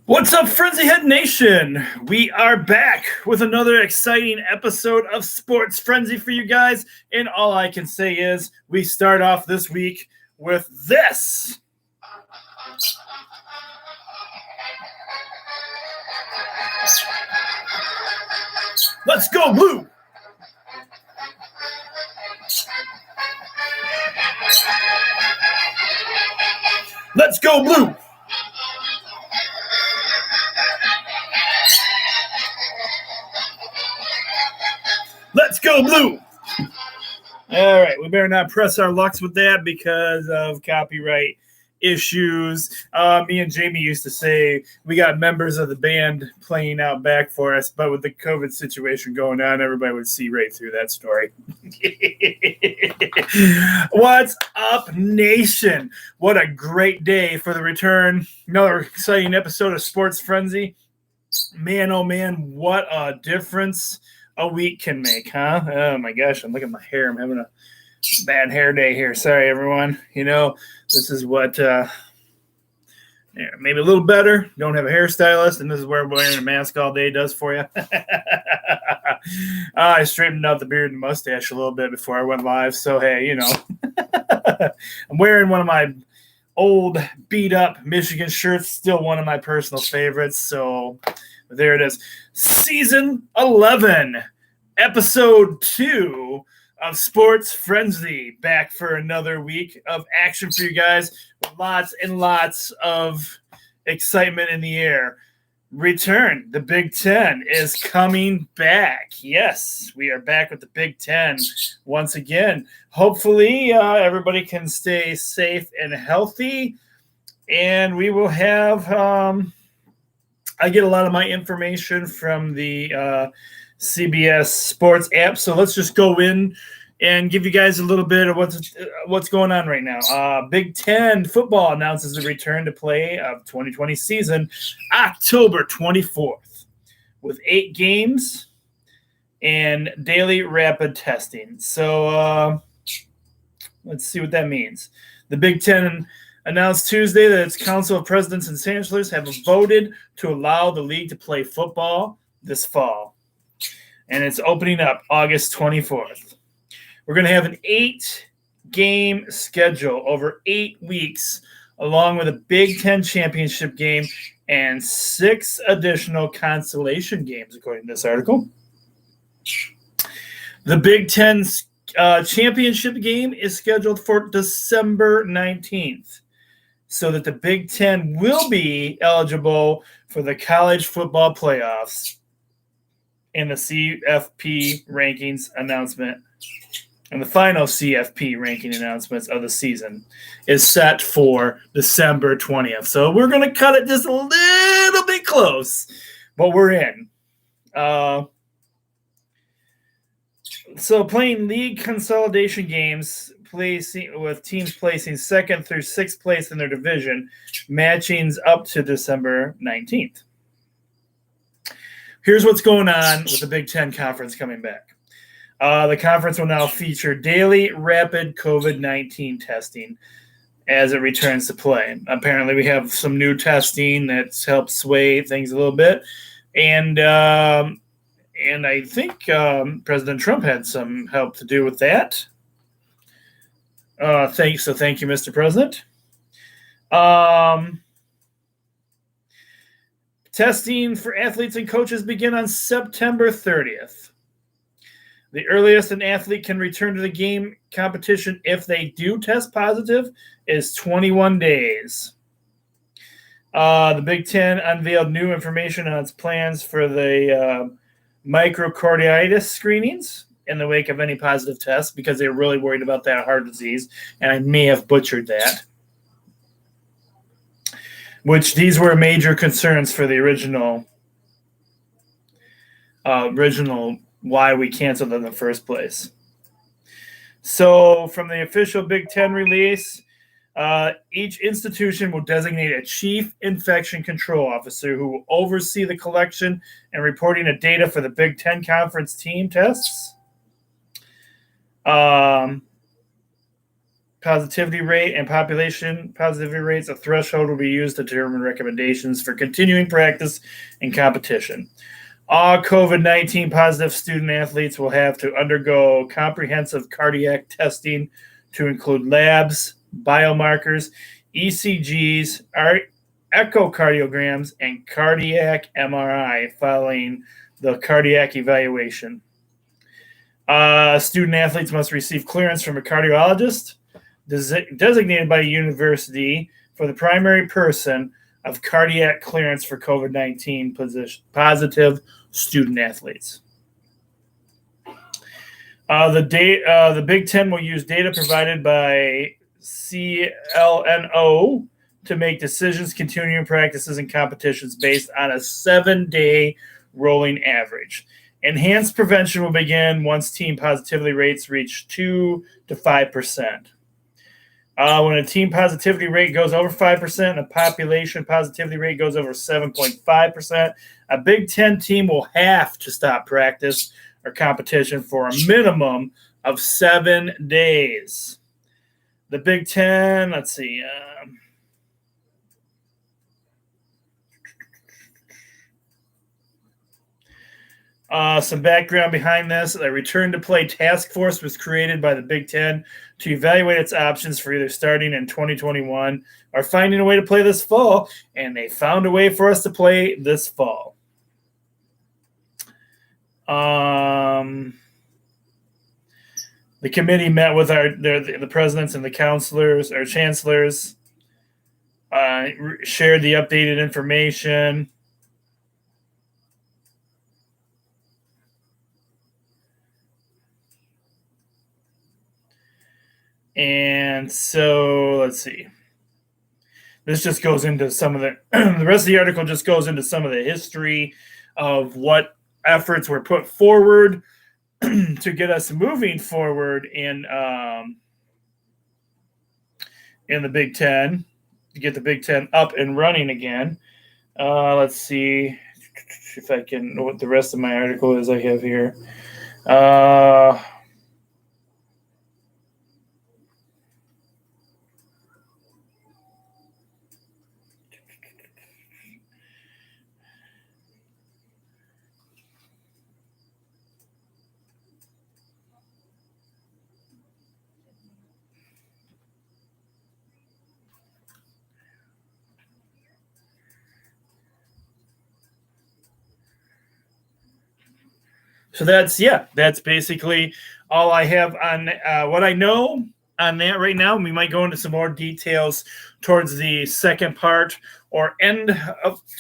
What's up, Frenzy Head Nation? We are back with another exciting episode of Sports Frenzy for you guys. And all I can say is we start off this week with this. Let's go, Blue! Let's go, Blue! Let's go, Blue! All right, we better not press our lucks with that because of copyright issues. Me and Jamie used to say we got members of the band playing out back for us, but with the COVID situation going on, everybody would see right through that story. What's up, nation? What a great day for the return. Another exciting episode of Sports Frenzy. Man, oh man, what a difference a week can make, huh? Oh my gosh, I'm looking at my hair. I'm having a bad hair day here. Sorry, everyone. You know, this is what maybe a little better. Don't have a hairstylist, and this is where wearing a mask all day does for you. I straightened out the beard and mustache a little bit before I went live. So, hey, you know, I'm wearing one of my old beat up Michigan shirts, still one of my personal favorites. So there it is. Season 11, episode 2 of Sports Frenzy, back for another week of action for you guys with lots and lots of excitement in the air. Return. The Big Ten is coming back. Yes, we are back with the Big Ten once again. Hopefully, everybody can stay safe and healthy, and we will have I get a lot of my information from the CBS Sports app, so let's just go in and give you guys a little bit of what's going on right now. Big Ten football announces the return to play of 2020 season October 24th with 8 games and daily rapid testing. So let's see what that means. The Big Ten announced Tuesday that its Council of Presidents and Chancellors have voted to allow the league to play football this fall. And it's opening up August 24th. We're going to have an 8-game schedule over 8 weeks, along with a Big Ten championship game and 6 additional consolation games, according to this article. The Big Ten championship game is scheduled for December 19th. So that the Big Ten will be eligible for the college football playoffs and the CFP rankings announcement. And the final CFP ranking announcements of the season is set for December 20th. So we're going to cut it just a little bit close, but we're in. So playing league consolidation games with teams placing 2nd through 6th place in their division, matchings up to December 19th. Here's what's going on with the Big Ten Conference coming back. The conference will now feature daily rapid COVID-19 testing as it returns to play. Apparently, we have some new testing that's helped sway things a little bit. And I think President Trump had some help to do with that. Thank you, Mr. President. Testing for athletes and coaches begin on September 30th. The earliest an athlete can return to the game competition if they do test positive is 21 days. The Big Ten unveiled new information on its plans for the microcarditis screenings in the wake of any positive tests because they were really worried about that heart disease, and I may have butchered that. Which these were major concerns for the original why we canceled in the first place. So from the official Big Ten release, each institution will designate a chief infection control officer who will oversee the collection and reporting of data for the Big Ten Conference team tests. positivity rate and population positivity rates, a threshold will be used to determine recommendations for continuing practice and competition. All COVID-19 positive student athletes will have to undergo comprehensive cardiac testing to include labs, biomarkers, ECGs, echocardiograms, and cardiac MRI following the cardiac evaluation. Student athletes must receive clearance from a cardiologist designated by a university for the primary person of cardiac clearance for COVID-19 positive student athletes. The Big Ten will use data provided by CLNO to make decisions, continuing practices, and competitions based on a 7-day rolling average. Enhanced prevention will begin once team positivity rates reach 2 to 5%. When a team positivity rate goes over 5% and a population positivity rate goes over 7.5%, a Big Ten team will have to stop practice or competition for a minimum of 7 days. The Big Ten, let's see. Some background behind this. A return to play task force was created by the Big Ten to evaluate its options for either starting in 2021 or finding a way to play this fall, and they found a way for us to play this fall. The committee met with the presidents and the counselors or chancellors, shared the updated information. And so let's see. This just goes into some of the rest of the article just goes into some of the history of what efforts were put forward to get us moving forward in the Big Ten, to get the Big Ten up and running again. Let's see if I can know what the rest of my article is I have here. So that's basically all I have on what I know on that right now. We might go into some more details towards the second part or end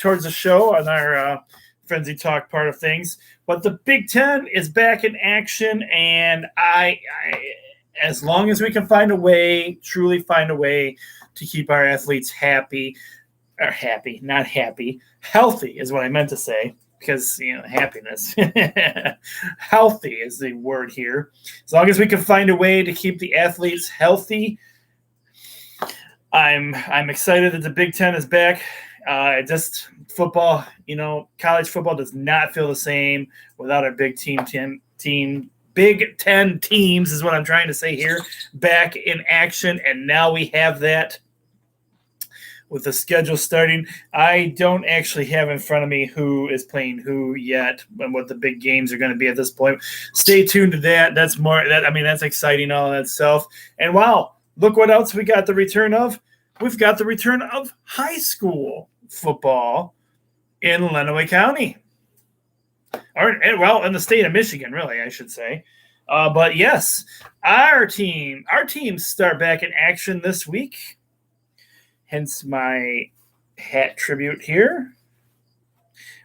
towards the show on our Frenzy Talk part of things. But the Big Ten is back in action, and I as long as we can find a way, truly find a way to keep our athletes healthy is what I meant to say. Because, happiness. Healthy is the word here. As long as we can find a way to keep the athletes healthy, I'm excited that the Big Ten is back. Just football, college football does not feel the same without our Big Ten teams is what I'm trying to say here, back in action. And now we have that. With the schedule starting, I don't actually have in front of me who is playing who yet and what the big games are going to be at this point. Stay tuned to that. That's exciting all in itself. And wow, look what else we got the return of. We've got the return of high school football in Lenawee County. In the state of Michigan, really, I should say. But yes, our teams start back in action this week. Hence my hat tribute here.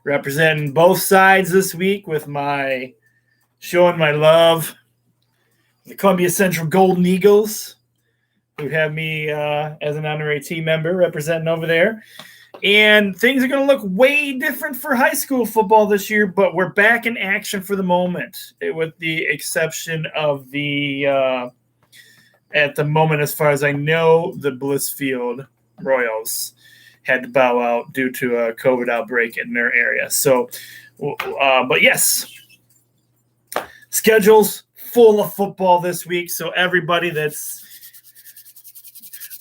Representing both sides this week with showing my love. The Columbia Central Golden Eagles, who have me as an honorary team member representing over there. And things are going to look way different for high school football this year, but we're back in action for the moment, with the exception of at the moment, as far as I know, the Blissfield Royals had to bow out due to a COVID outbreak in their area. So, but yes, schedules full of football this week. So everybody that's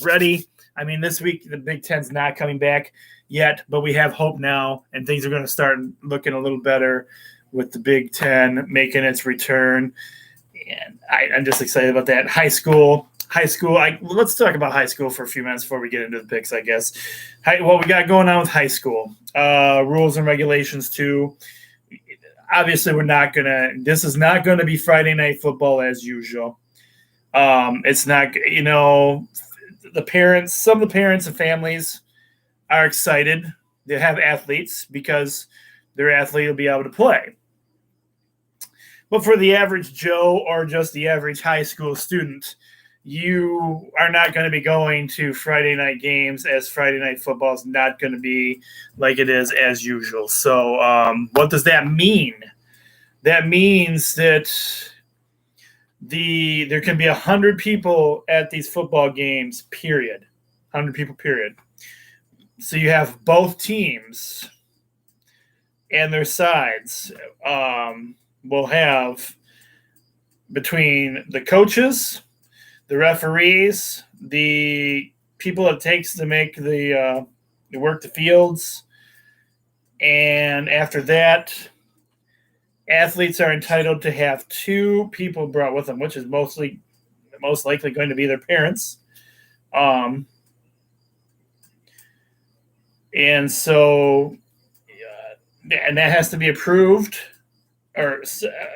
ready. I mean, this week the Big Ten's not coming back yet, but we have hope now, and things are going to start looking a little better with the Big Ten making its return. And I'm just excited about that. High school. Let's talk about high school for a few minutes before we get into the picks, I guess. What we got going on with high school. Rules and regulations, too. Obviously, this is not going to be Friday Night Football as usual. It's not, some of the parents and families are excited to have athletes because their athlete will be able to play. But for the average Joe or just the average high school student, you are not going to be going to Friday night games, as Friday Night Football is not going to be like it is as usual. So what does that mean? That means that there can be 100 people at these football games, period. 100 people, period. So you have both teams and their sides will have, between the coaches, the referees, the people it takes to make the work the fields, and after that, athletes are entitled to have 2 people brought with them, which is most likely going to be their parents. And so, and that has to be approved or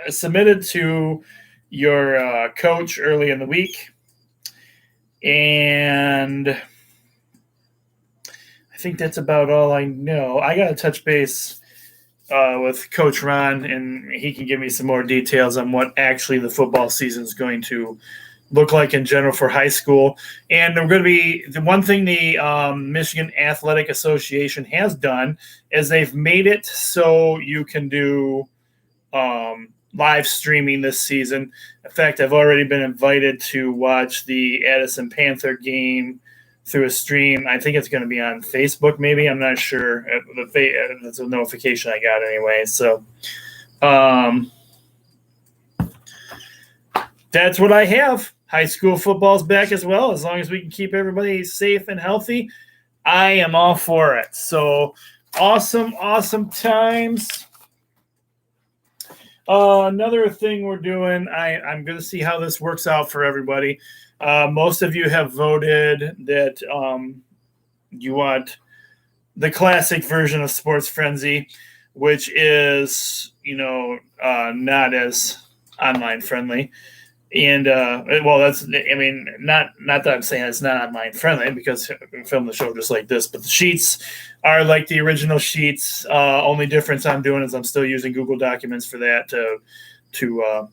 submitted to your coach early in the week. And I think that's about all I know. I got to touch base with Coach Ron, and he can give me some more details on what actually the football season is going to look like in general for high school. And we're going to be the one thing the Michigan Athletic Association has done is they've made it so you can do live streaming this season. In fact, I've already been invited to watch the Addison Panther game through a stream. I think it's going to be on Facebook, maybe. I'm not sure. That's a notification I got anyway. So that's what I have. High school football's back as well. As long as we can keep everybody safe and healthy, I am all for it. So awesome times. Another thing we're doing, I'm going to see how this works out for everybody. Most of you have voted that you want the classic version of Sports Frenzy, which is, not as online friendly. And, not that I'm saying it's not online friendly because we film the show just like this, but the sheets are like the original sheets. Only difference I'm doing is I'm still using Google Documents for that to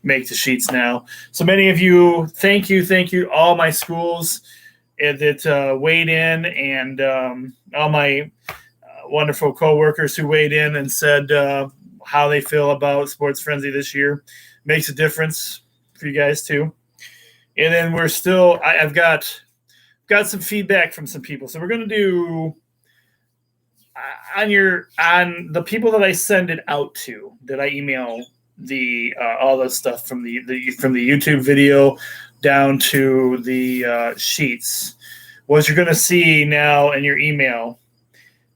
make the sheets now. So many of you, thank you, all my schools that weighed in, and all my wonderful coworkers who weighed in and said how they feel about Sports Frenzy this year. Makes a difference for you guys too. And then I've got some feedback from some people. So we're going to do on the people that I send it out to, that I email the all the stuff from the YouTube video down to the sheets. What you're going to see now in your email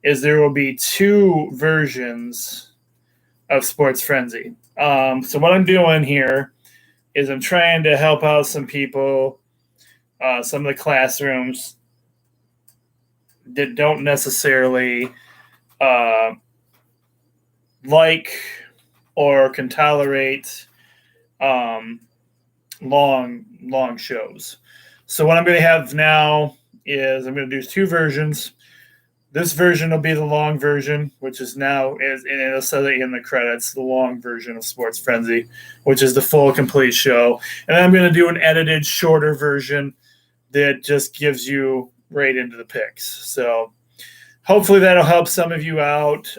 is there will be 2 versions of Sports Frenzy. So what I'm doing here is I'm trying to help out some people, some of the classrooms that don't necessarily like or can tolerate long shows. So what I'm going to have now is I'm going to do 2 versions. This version will be the long version, which is now, and it'll say in the credits, the long version of Sports Frenzy, which is the full, complete show. And I'm going to do an edited, shorter version that just gives you right into the picks. So hopefully that'll help some of you out.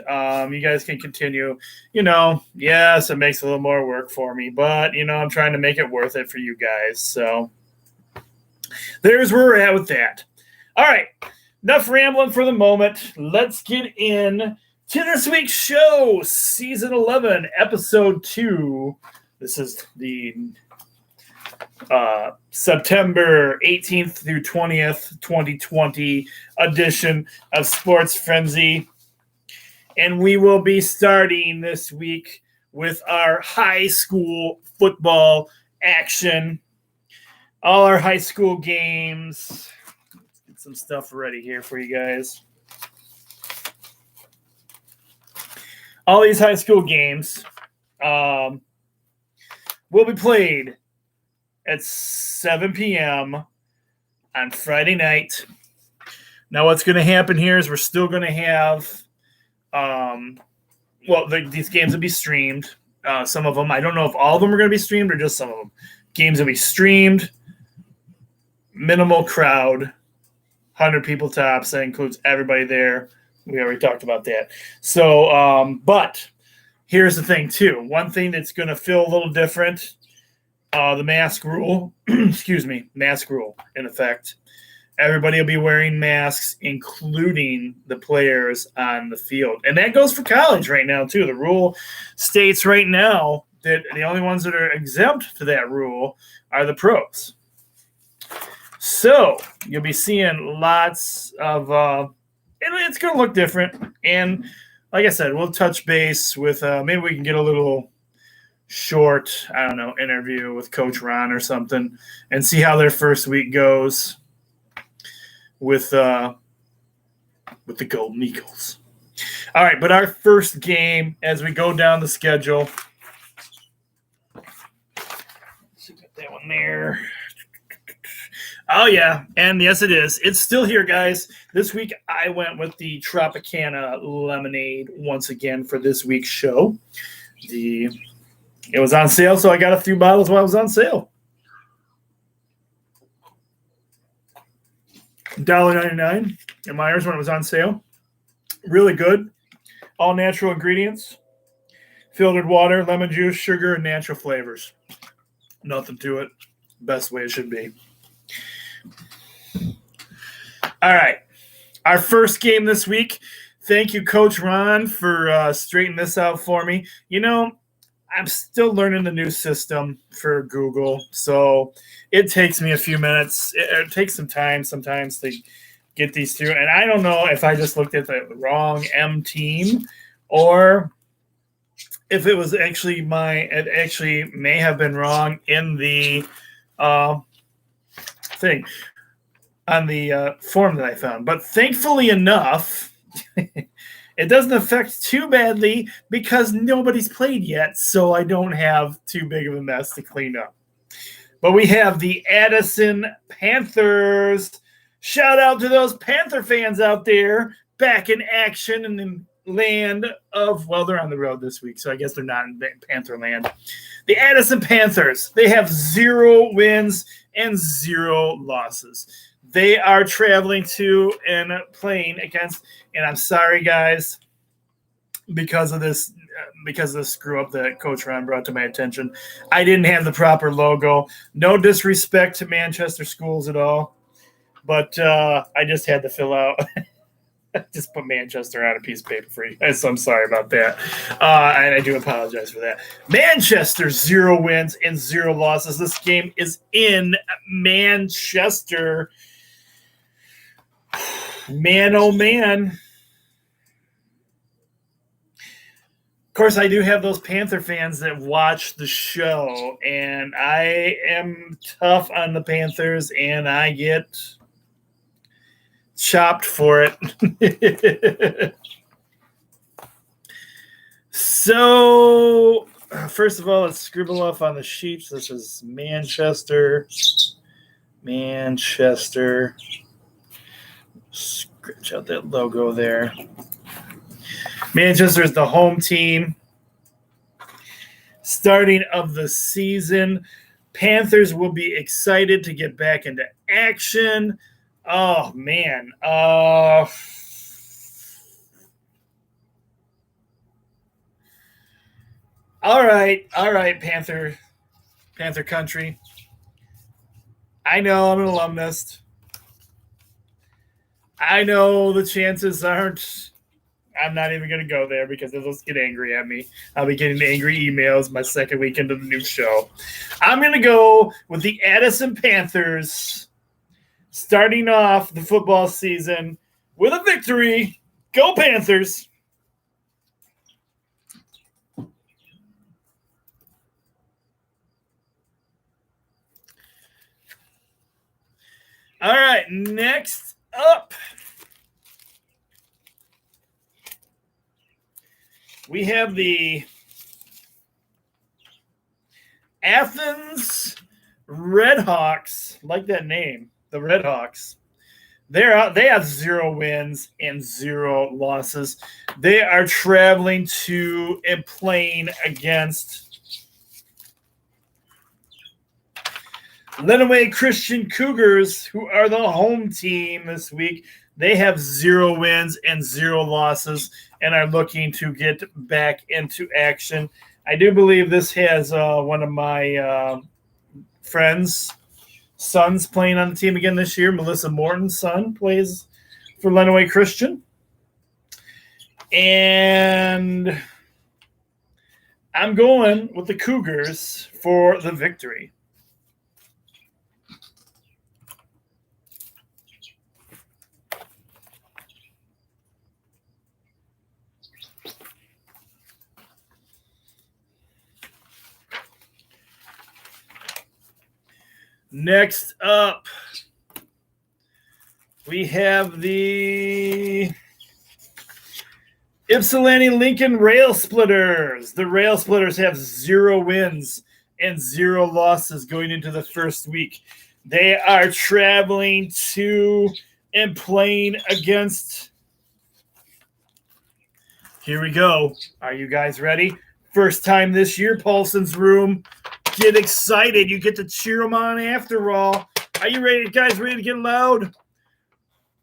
You guys can continue. Yes, it makes a little more work for me, but, I'm trying to make it worth it for you guys. So there's where we're at with that. All right. Enough rambling for the moment. Let's get in to this week's show, Season 11, Episode 2. This is the September 18th through 20th, 2020 edition of Sports Frenzy. And we will be starting this week with our high school football action. All our high school games. Let's get some stuff ready here for you guys. All these high school games will be played at 7 p.m. on Friday night. Now, what's going to happen here is we're still going to have, these games will be streamed. Some of them, I don't know if all of them are going to be streamed or just some of them. Games will be streamed, minimal crowd, 100 people tops. That includes everybody there. We already talked about that. So, but here's the thing, too. One thing that's going to feel a little different, the mask rule, mask rule in effect. Everybody will be wearing masks, including the players on the field. And that goes for college right now, too. The rule states right now that the only ones that are exempt to that rule are the pros. So you'll be seeing lots of it's going to look different. And like I said, we'll touch base with maybe we can get a little short, interview with Coach Ron or something and see how their first week goes with the Golden Eagles. All right, but our first game as we go down the schedule. Let's get that one there. Oh, yeah, and yes, it is. It's still here, guys. This week, I went with the Tropicana lemonade once again for this week's show. It was on sale, so I got a few bottles while it was on sale. $1.99 at Myers when it was on sale. Really good. All natural ingredients. Filtered water, lemon juice, sugar, and natural flavors. Nothing to it. Best way it should be. All right, our first game this week. Thank you, Coach Ron, for straightening this out for me. I'm still learning the new system for Google, so it takes me a few minutes. It takes some time sometimes to get these through, and I don't know if I just looked at the wrong M team or if it was actually it actually may have been wrong in the thing. On the form that I found. But thankfully enough, it doesn't affect too badly because nobody's played yet, so I don't have too big of a mess to clean up. But we have the Addison Panthers. Shout out to those Panther fans out there back in action in the land of, they're on the road this week, so I guess they're not in Panther land. The Addison Panthers, they have 0 wins and 0 losses. They are traveling to and playing against, and I'm sorry, guys, because of this screw up that Coach Ron brought to my attention. I didn't have the proper logo. No disrespect to Manchester schools at all, but I just had to fill out. Just put Manchester on a piece of paper for you guys, so I'm sorry about that. And I do apologize for that. Manchester, 0 wins and 0 losses. This game is in Manchester. Man, oh, man. Of course, I do have those Panther fans that watch the show, and I am tough on the Panthers, and I get chopped for it. So, first of all, let's scribble off on the sheets. This is Manchester. Scratch out that logo there. Manchester is the home team. Starting of the season, Panthers will be excited to get back into action. Oh, man. All right, Panther country. I know I'm an alumnus. I know the chances aren't I'm not even going to go there because they'll just get angry at me. I'll be getting angry emails my second week into the new show. I'm going to go with the Addison Panthers starting off the football season with a victory. Go Panthers! All right, next up, we have the Athens Redhawks. Like that name, the Redhawks. They're out. They have 0 wins and 0 losses. They are traveling to and playing against Lenawee Christian Cougars, who are the home team this week. They have 0 wins and 0 losses and are looking to get back into action. I do believe this has one of my friends' sons playing on the team again this year. Melissa Morton's son plays for Lenawee Christian. And I'm going with the Cougars for the victory. Next up, we have the Ypsilanti Lincoln Rail Splitters. The Rail Splitters have 0 wins and 0 losses going into the first week. They are traveling to and playing against. Here we go. Are you guys ready? First time this year, Paulson's Room. Get excited. You get to cheer them on after all. Are you ready, guys? Ready to get loud?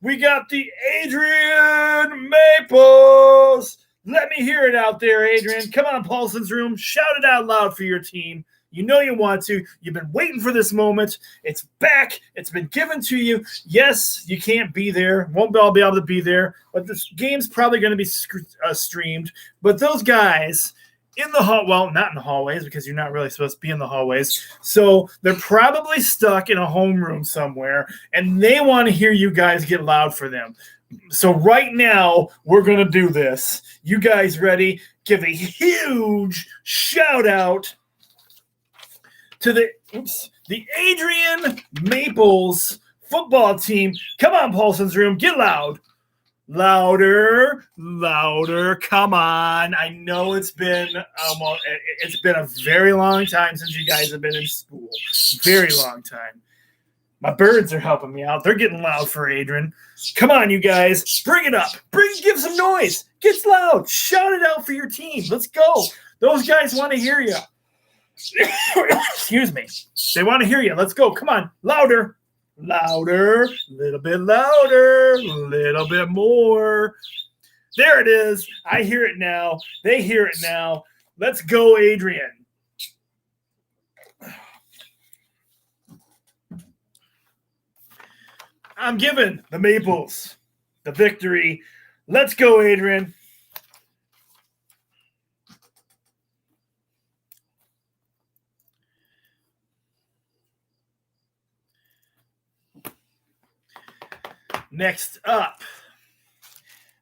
We got the Adrian Maples. Let me hear it out there, Adrian. Come on, Paulson's Room. Shout it out loud for your team. You know you want to. You've been waiting for this moment. It's back. It's been given to you. Yes, you can't be there. Won't all be able to be there. But this game's probably going to be streamed. But those guys in the hall, well, not in the hallways because you're not really supposed to be in the hallways. So they're probably stuck in a homeroom somewhere, and they want to hear you guys get loud for them. So right now, we're going to do this. You guys ready? Give a huge shout out to the Adrian Maples football team. Come on, Paulson's Room. Get loud. Louder, louder. Come on. I know it's been a very long time since you guys have been in school. Very long time. My birds are helping me out. They're getting loud for Adrian. Come on, you guys. Bring it up. Give some noise. Get loud. Shout it out for your team. Let's go. Those guys want to hear you. Excuse me. They want to hear you. Let's go. Come on. Louder. Louder, a little bit louder, a little bit more. There it is. I hear it now. They hear it now. Let's go, Adrian. I'm giving the Maples the victory. Let's go, Adrian. Next up,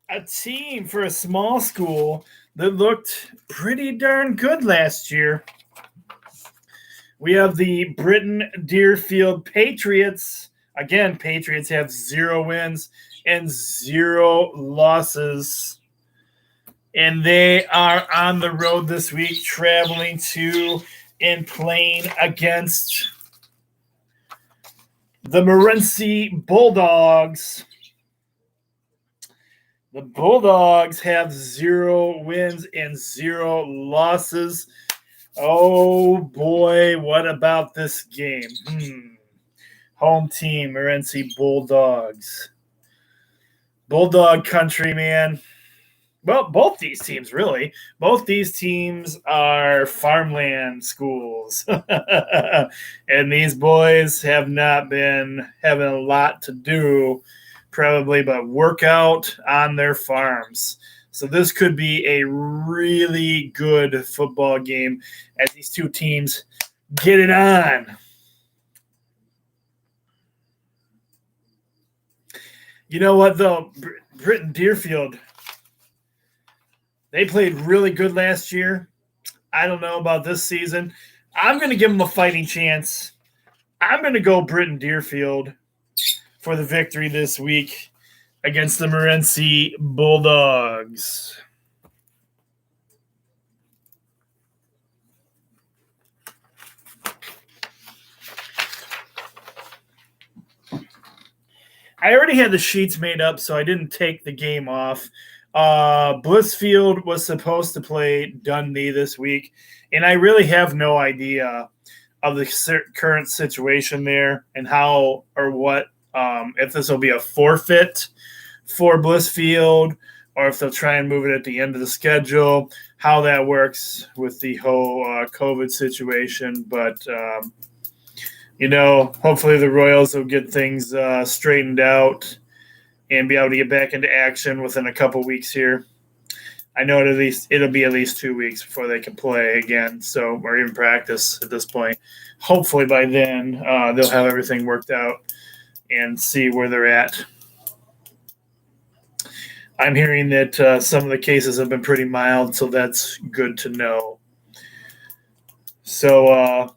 a team for a small school that looked pretty darn good last year. We have the Britton Deerfield Patriots. Again, Patriots have 0 wins and 0 losses. And they are on the road this week, traveling to and playing against the Morenci Bulldogs. The Bulldogs have 0 wins and 0 losses. Oh, boy, what about this game? Home team, Morenci Bulldogs. Bulldog country, man. Well, both these teams, really. Both these teams are farmland schools. And these boys have not been having a lot to do, probably, but work out on their farms. So this could be a really good football game as these two teams get it on. You know what, though? Britton Deerfield, they played really good last year. I don't know about this season. I'm going to give them a fighting chance. I'm going to go Britton Deerfield for the victory this week against the Morenci Bulldogs. I already had the sheets made up, so I didn't take the game off. Blissfield was supposed to play Dundee this week, and I really have no idea of the current situation there and how or what, if this will be a forfeit for Blissfield or if they'll try and move it at the end of the schedule, how that works with the whole COVID situation. But hopefully the Royals will get things straightened out and be able to get back into action within a couple weeks here. I know it'll be at least 2 weeks before they can play again, or even practice at this point. Hopefully by then they'll have everything worked out and see where they're at. I'm hearing that some of the cases have been pretty mild, so that's good to know. So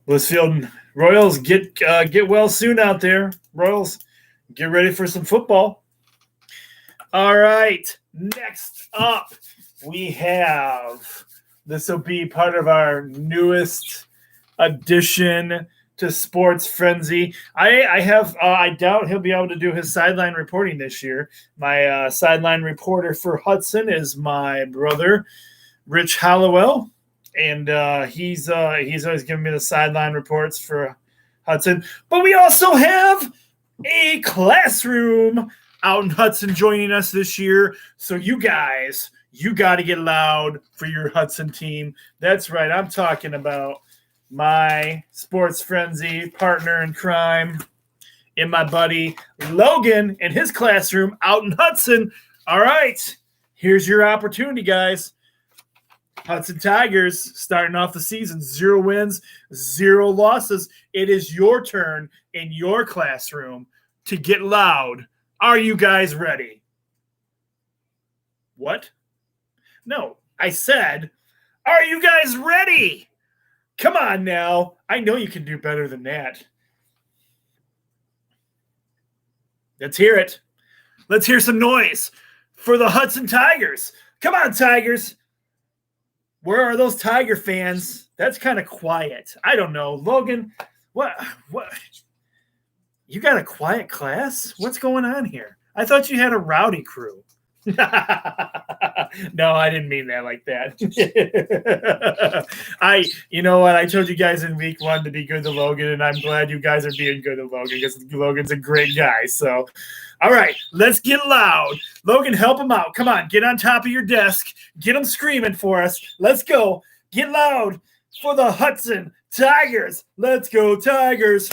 Blissfield Royals get well soon out there. Royals, get ready for some football. All right, next up we have, this will be part of our newest addition to Sports Frenzy. I doubt he'll be able to do his sideline reporting this year. My sideline reporter for Hudson is my brother, Rich Hallowell. And he's always giving me the sideline reports for Hudson. But we also have a classroom out in Hudson joining us this year. So you guys, you got to get loud for your Hudson team. That's right. I'm talking about my Sports Frenzy partner in crime and my buddy Logan in his classroom out in Hudson. All right, here's your opportunity, guys. Hudson Tigers starting off the season, 0 wins, 0 losses. It is your turn in your classroom to get loud. Are you guys ready? What? No, I said, are you guys ready? Come on now. I know you can do better than that. Let's hear it. Let's hear some noise for the Hudson Tigers. Come on, Tigers. Where are those Tiger fans? That's kind of quiet. I don't know. Logan, what? You got a quiet class? What's going on here? I thought you had a rowdy crew. No, I didn't mean that like that. You know what? I told you guys in week 1 to be good to Logan, and I'm glad you guys are being good to Logan because Logan's a great guy. So, all right, let's get loud. Logan, help him out. Come on, get on top of your desk. Get them screaming for us. Let's go. Get loud for the Hudson Tigers. Let's go, Tigers.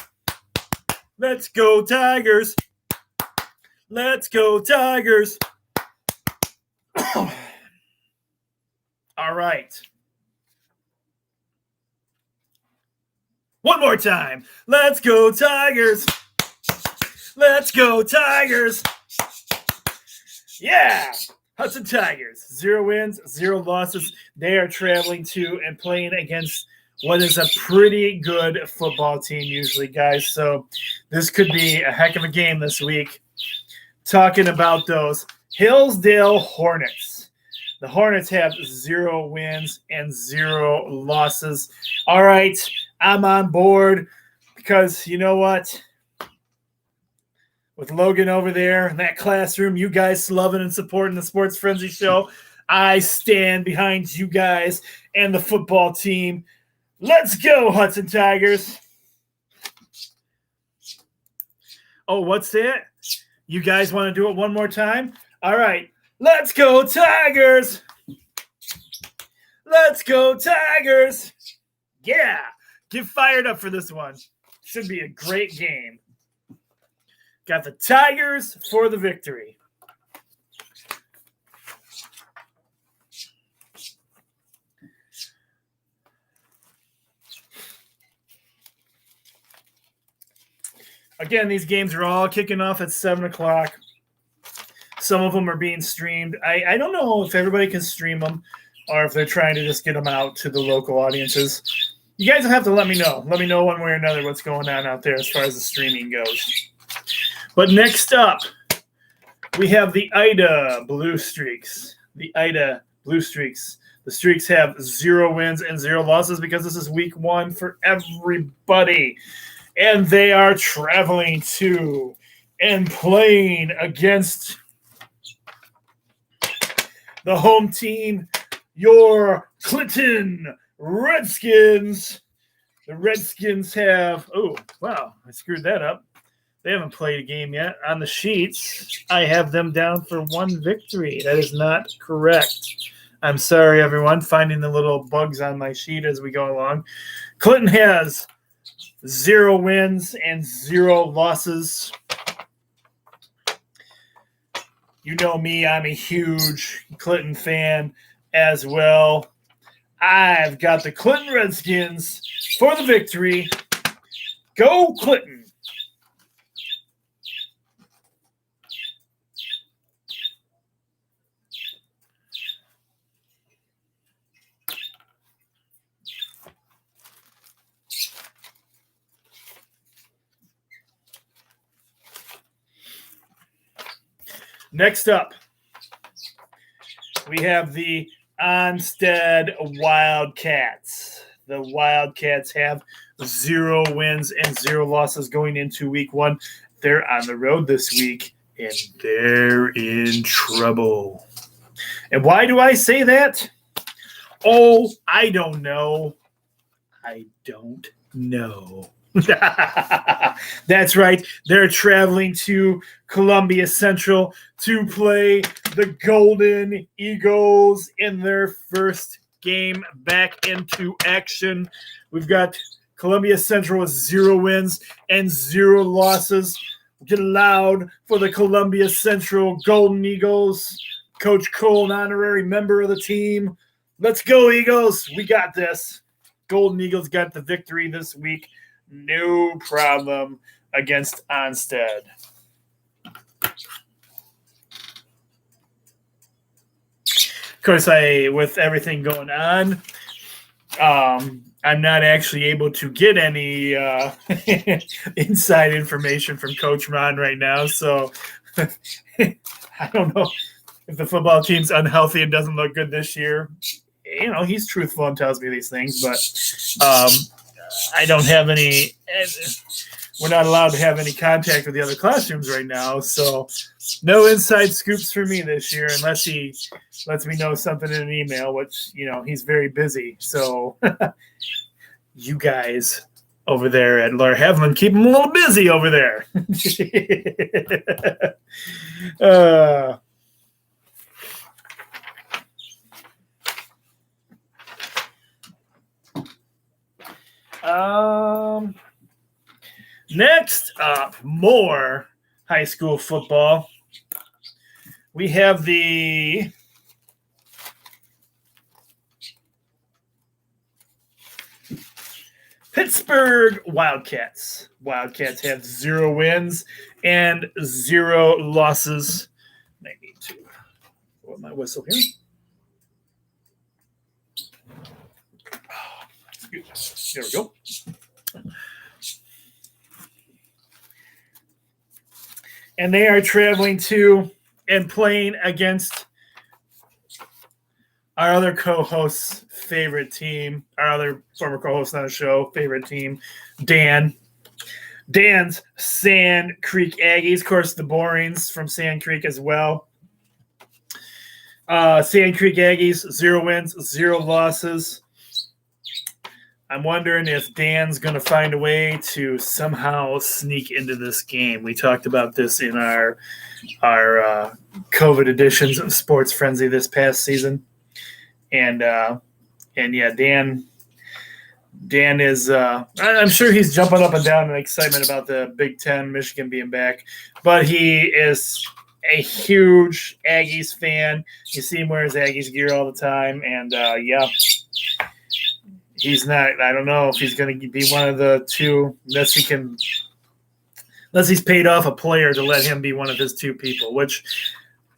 Let's go, Tigers. Let's go, Tigers. All right. One more time. Let's go, Tigers. Let's go, Tigers. Yeah. Hudson Tigers, 0 wins, 0 losses. They are traveling to and playing against what is a pretty good football team usually, guys. So this could be a heck of a game this week. Talking about those Hillsdale Hornets. The Hornets have 0 wins and 0 losses. All right, I'm on board because you know what? With Logan over there in that classroom, you guys loving and supporting the Sports Frenzy show, I stand behind you guys and the football team. Let's go, Hudson Tigers. Oh, what's that? You guys want to do it one more time? All right. Let's go, Tigers. Let's go, Tigers. Yeah. Get fired up for this one. Should be a great game. Got the Tigers for the victory. Again, these games are all kicking off at 7 o'clock. Some of them are being streamed. I don't know if everybody can stream them or if they're trying to just get them out to the local audiences. You guys will have to let me know. Let me know one way or another what's going on out there as far as the streaming goes. But next up, we have the Ida Blue Streaks. The Ida Blue Streaks. The Streaks have 0 wins and 0 losses because this is week 1 for everybody. And they are traveling to and playing against the home team, your Clinton Redskins. The Redskins have, oh, wow, I screwed that up. They haven't played a game yet. On the sheets, I have them down for 1 victory. That is not correct. I'm sorry, everyone, finding the little bugs on my sheet as we go along. Clinton has 0 wins and 0 losses. You know me, I'm a huge Clinton fan as well. I've got the Clinton Redskins for the victory. Go Clinton! Next up, we have the Onstead Wildcats. The Wildcats have 0 wins and 0 losses going into week 1. They're on the road this week, and they're in trouble. And why do I say that? Oh, I don't know. I don't know. That's right. They're traveling to Columbia Central to play the Golden Eagles in their first game back into action. We've got Columbia Central with 0 wins and 0 losses. Get loud for the Columbia Central Golden Eagles. Coach Cole, an honorary member of the team. Let's go, Eagles. We got this. Golden Eagles got the victory this week. No problem against Onstead. Of course, with everything going on, I'm not actually able to get any inside information from Coach Ron right now. So I don't know if the football team's unhealthy and doesn't look good this year. You know, he's truthful and tells me these things, but I don't have any – we're not allowed to have any contact with the other classrooms right now. So no inside scoops for me this year unless he lets me know something in an email, which, you know, he's very busy. So you guys over there at Laura Haviland, keep him a little busy over there. Next up, more high school football. We have the Pittsburgh Wildcats. Wildcats have 0 wins and 0 losses. I need to blow my whistle here. There we go. And they are traveling to and playing against our other co-host's favorite team, our other former co-host on the show, favorite team, Dan. Dan's Sand Creek Aggies. Of course, the Borings from Sand Creek as well. Sand Creek Aggies, 0 wins, 0 losses. I'm wondering if Dan's going to find a way to somehow sneak into this game. We talked about this in our COVID editions of Sports Frenzy this past season, and yeah, Dan is. I'm sure he's jumping up and down in excitement about the Big Ten, Michigan being back, but he is a huge Aggies fan. You see him wear his Aggies gear all the time, and yeah. He's not. I don't know if he's going to be one of the two. Unless he can unless he's paid off a player to let him be one of his two people, which,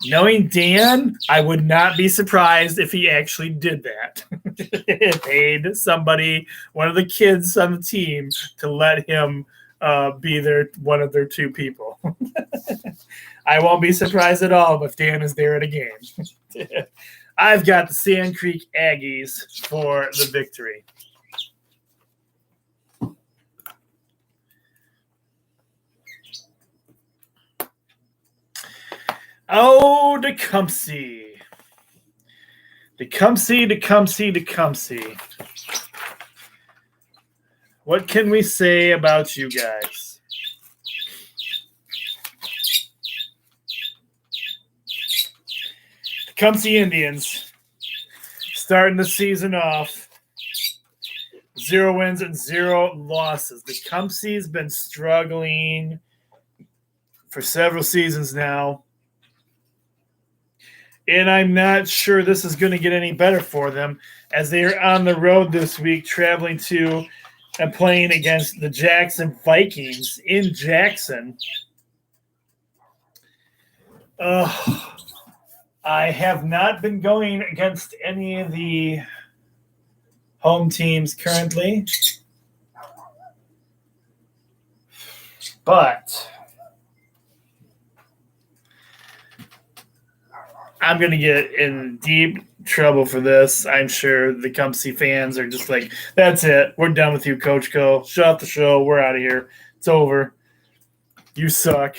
knowing Dan, I would not be surprised if he actually did that. Paid somebody, one of the kids on the team, to let him be one of their two people. I won't be surprised at all if Dan is there at a game. I've got the Sand Creek Aggies for the victory. Oh, Tecumseh. Tecumseh. What can we say about you guys? Tecumseh Indians starting the season off 0 wins and 0 losses. Tecumseh's been struggling for several seasons now. And I'm not sure this is going to get any better for them as they are on the road this week traveling to and playing against the Jackson Vikings in Jackson. I have not been going against any of the home teams currently. But I'm going to get in deep trouble for this. I'm sure the Tecumseh fans are just like, that's it. We're done with you, Coach Co. Shut up the show. We're out of here. It's over. You suck.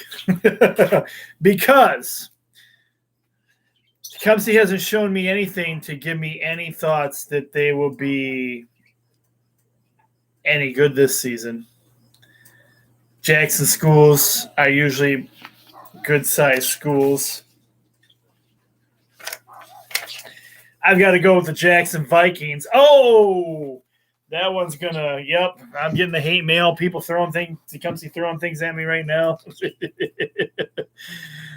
Because Tecumseh hasn't shown me anything to give me any thoughts that they will be any good this season. Jackson schools are usually good-sized schools. I've got to go with the Jackson Vikings. Oh, that one's going to, yep, I'm getting the hate mail. People Tecumseh throwing things at me right now.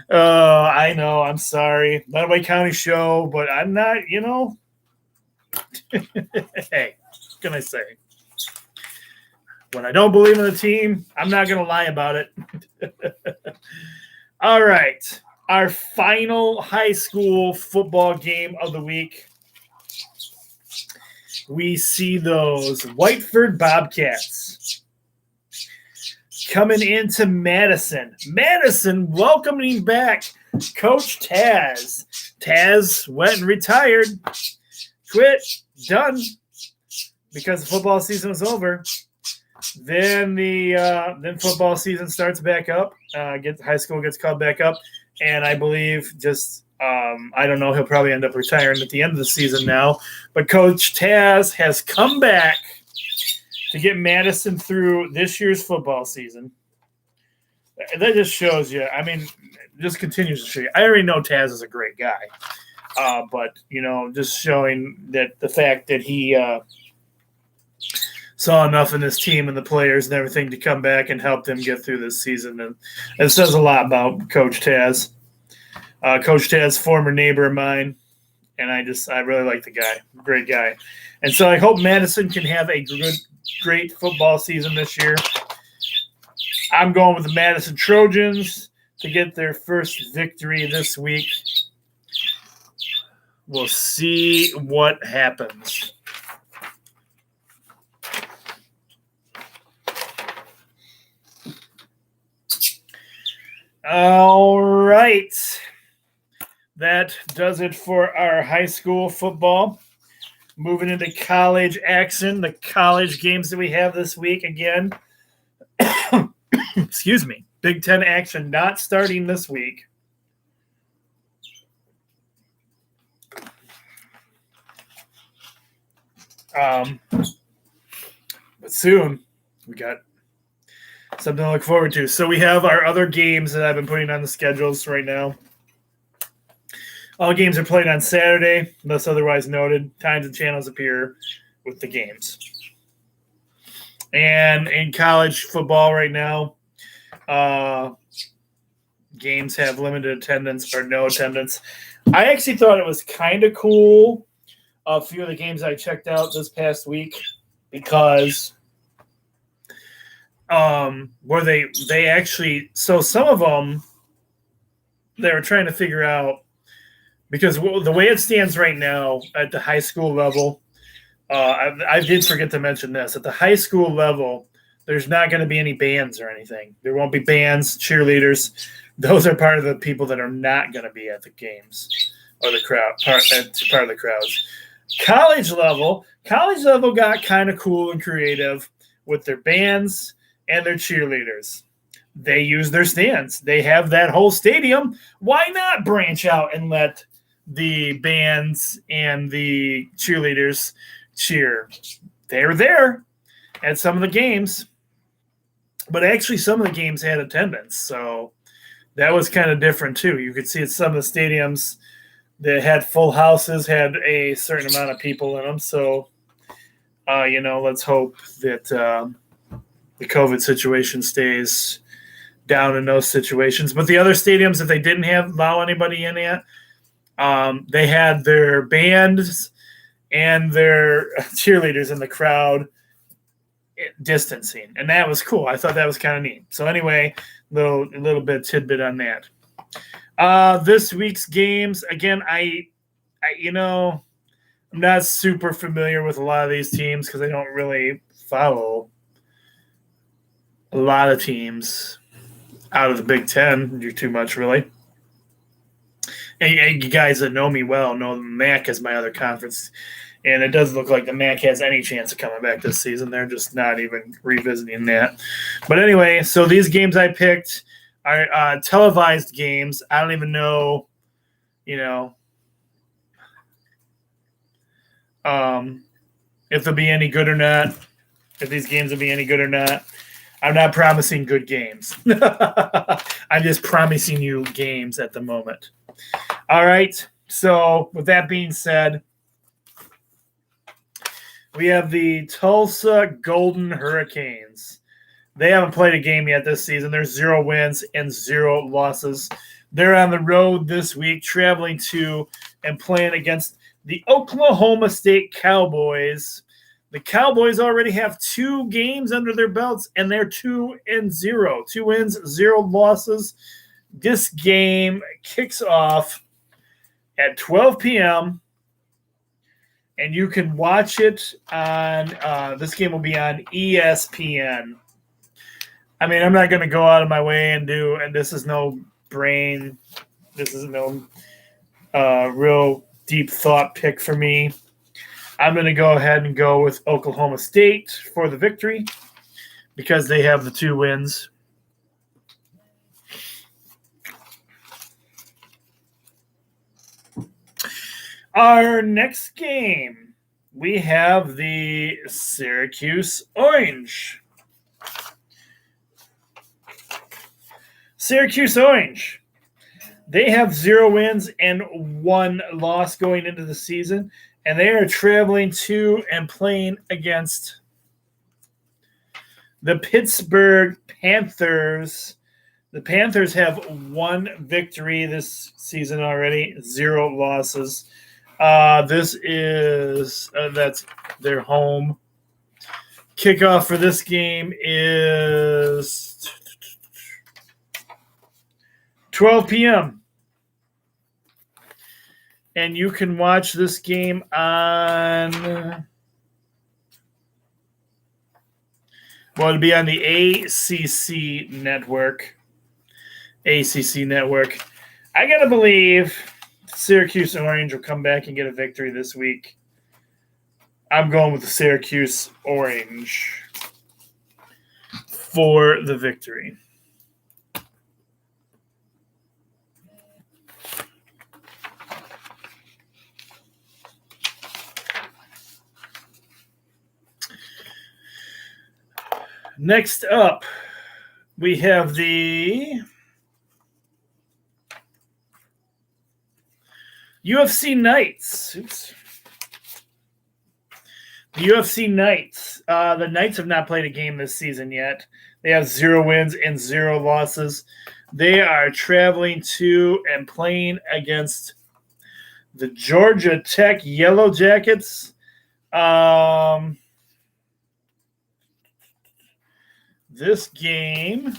I know, I'm sorry. Lenawee County show, but I'm not, hey, what can I say? When I don't believe in the team, I'm not going to lie about it. All right. Our final high school football game of the week. We see those Whiteford Bobcats coming into Madison. Madison welcoming back Coach Taz. Taz went and retired, quit, done, because the football season was over. Then then football season starts back up. High school gets called back up. And I believe I don't know, he'll probably end up retiring at the end of the season now. But Coach Taz has come back to get Madison through this year's football season. That just shows you, just continues to show you. I already know Taz is a great guy. But, just showing that the fact that he saw enough in this team and the players and everything to come back and help them get through this season. And it says a lot about Coach Taz. Coach Taz, former neighbor of mine, and I really like the guy. Great guy. And so I hope Madison can have a great football season this year. I'm going with the Madison Trojans to get their first victory this week. We'll see what happens. All right. That does it for our high school football. Moving into college action, the college games that we have this week again. Excuse me. Big Ten action not starting this week. But soon we got something to look forward to. So we have our other games that I've been putting on the schedules right now. All games are played on Saturday, unless otherwise noted. Times and channels appear with the games. And in college football right now, games have limited attendance or no attendance. I actually thought it was kind of cool, a few of the games I checked out this past week, because where they actually, so some of them they were trying to figure out, because the way it stands right now at the high school level, I did forget to mention this. At the high school level, there's not going to be any bands or anything. There won't be bands, cheerleaders. Those are part of the people that are not going to be at the games or the crowd, part of the crowds. College level got kind of cool and creative with their bands and their cheerleaders. They use their stands. They have that whole stadium. Why not branch out and let the bands and the cheerleaders cheer? They were there at some of the games, but actually some of the games had attendance, so that was kind of different too. You could see at some of the stadiums that had full houses had a certain amount of people in them. So, let's hope that the COVID situation stays down in those situations. But the other stadiums, if they didn't allow anybody in yet, they had their bands and their cheerleaders in the crowd distancing, and that was cool. I thought that was kind of neat. So anyway, little bit tidbit on that. This week's games, again, I'm not super familiar with a lot of these teams because I don't really follow a lot of teams out of the Big Ten too much, really. And you guys that know me well know the MAC is my other conference, and it doesn't look like the MAC has any chance of coming back this season. They're just not even revisiting that. But anyway, so these games I picked are televised games. I don't even know, if they'll be any good or not, if these games will be any good or not. I'm not promising good games. I'm just promising you games at the moment. All right. So with that being said, we have the Tulsa Golden Hurricanes. They haven't played a game yet this season. There's 0 wins and 0 losses. They're on the road this week, traveling to and playing against the Oklahoma State Cowboys. The Cowboys already have 2 games under their belts, and they're 2-0. 2 wins, 0 losses. This game kicks off at 12 p.m., and you can watch it on this game will be on ESPN. I mean, I'm not going to go out of my way and this is no brain. This is no real deep thought pick for me. I'm going to go ahead and go with Oklahoma State for the victory because they have the 2 wins. Our next game, we have the Syracuse Orange. Syracuse Orange. They have 0 wins and 1 loss going into the season, and they are traveling to and playing against the Pittsburgh Panthers. The Panthers have 1 victory this season already, 0 losses. This is that's their home. Kickoff for this game is 12 p.m. And you can watch this game on, it'll be on the ACC network. ACC network. I got to believe Syracuse Orange will come back and get a victory this week. I'm going with the Syracuse Orange for the victory. Next up, we have the UFC Knights. The UFC Knights. The Knights have not played a game this season yet. They have 0 wins and 0 losses. They are traveling to and playing against the Georgia Tech Yellow Jackets. This game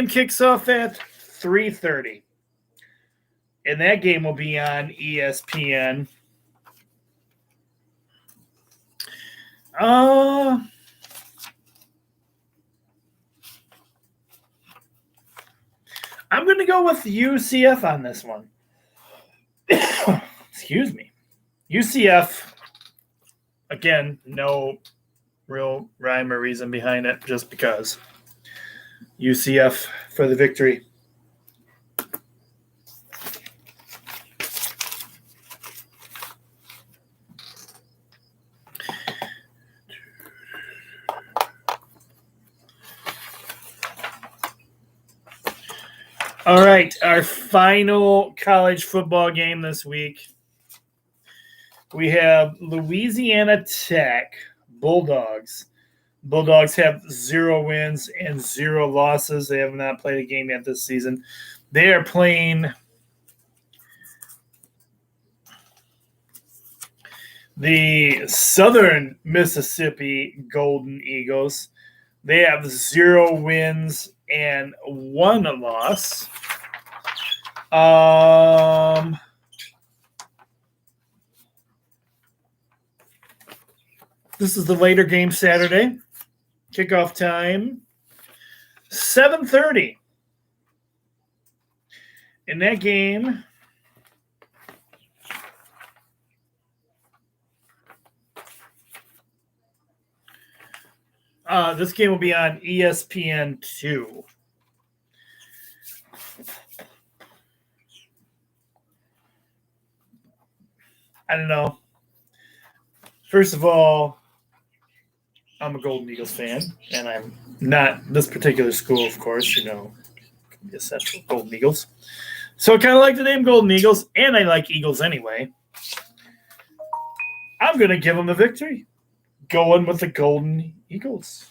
kicks off at 3:30. And that game will be on ESPN. I'm going to go with UCF on this one. Excuse me. UCF, again, no real rhyme or reason behind it, just because. UCF for the victory. All right, our final college football game this week. We have Louisiana Tech Bulldogs. Bulldogs have 0 wins and 0 losses. They have not played a game yet this season. They are playing the Southern Mississippi Golden Eagles. They have 0 wins and 1 loss. This is the later game Saturday. Kickoff time, 7:30. In that game, this game will be on ESPN2. I don't know. First of all, I'm a Golden Eagles fan, and I'm not this particular school, of course, the Central Golden Eagles. So I kind of like the name Golden Eagles, and I like Eagles anyway. I'm going to give them the victory. Going with the Golden Eagles.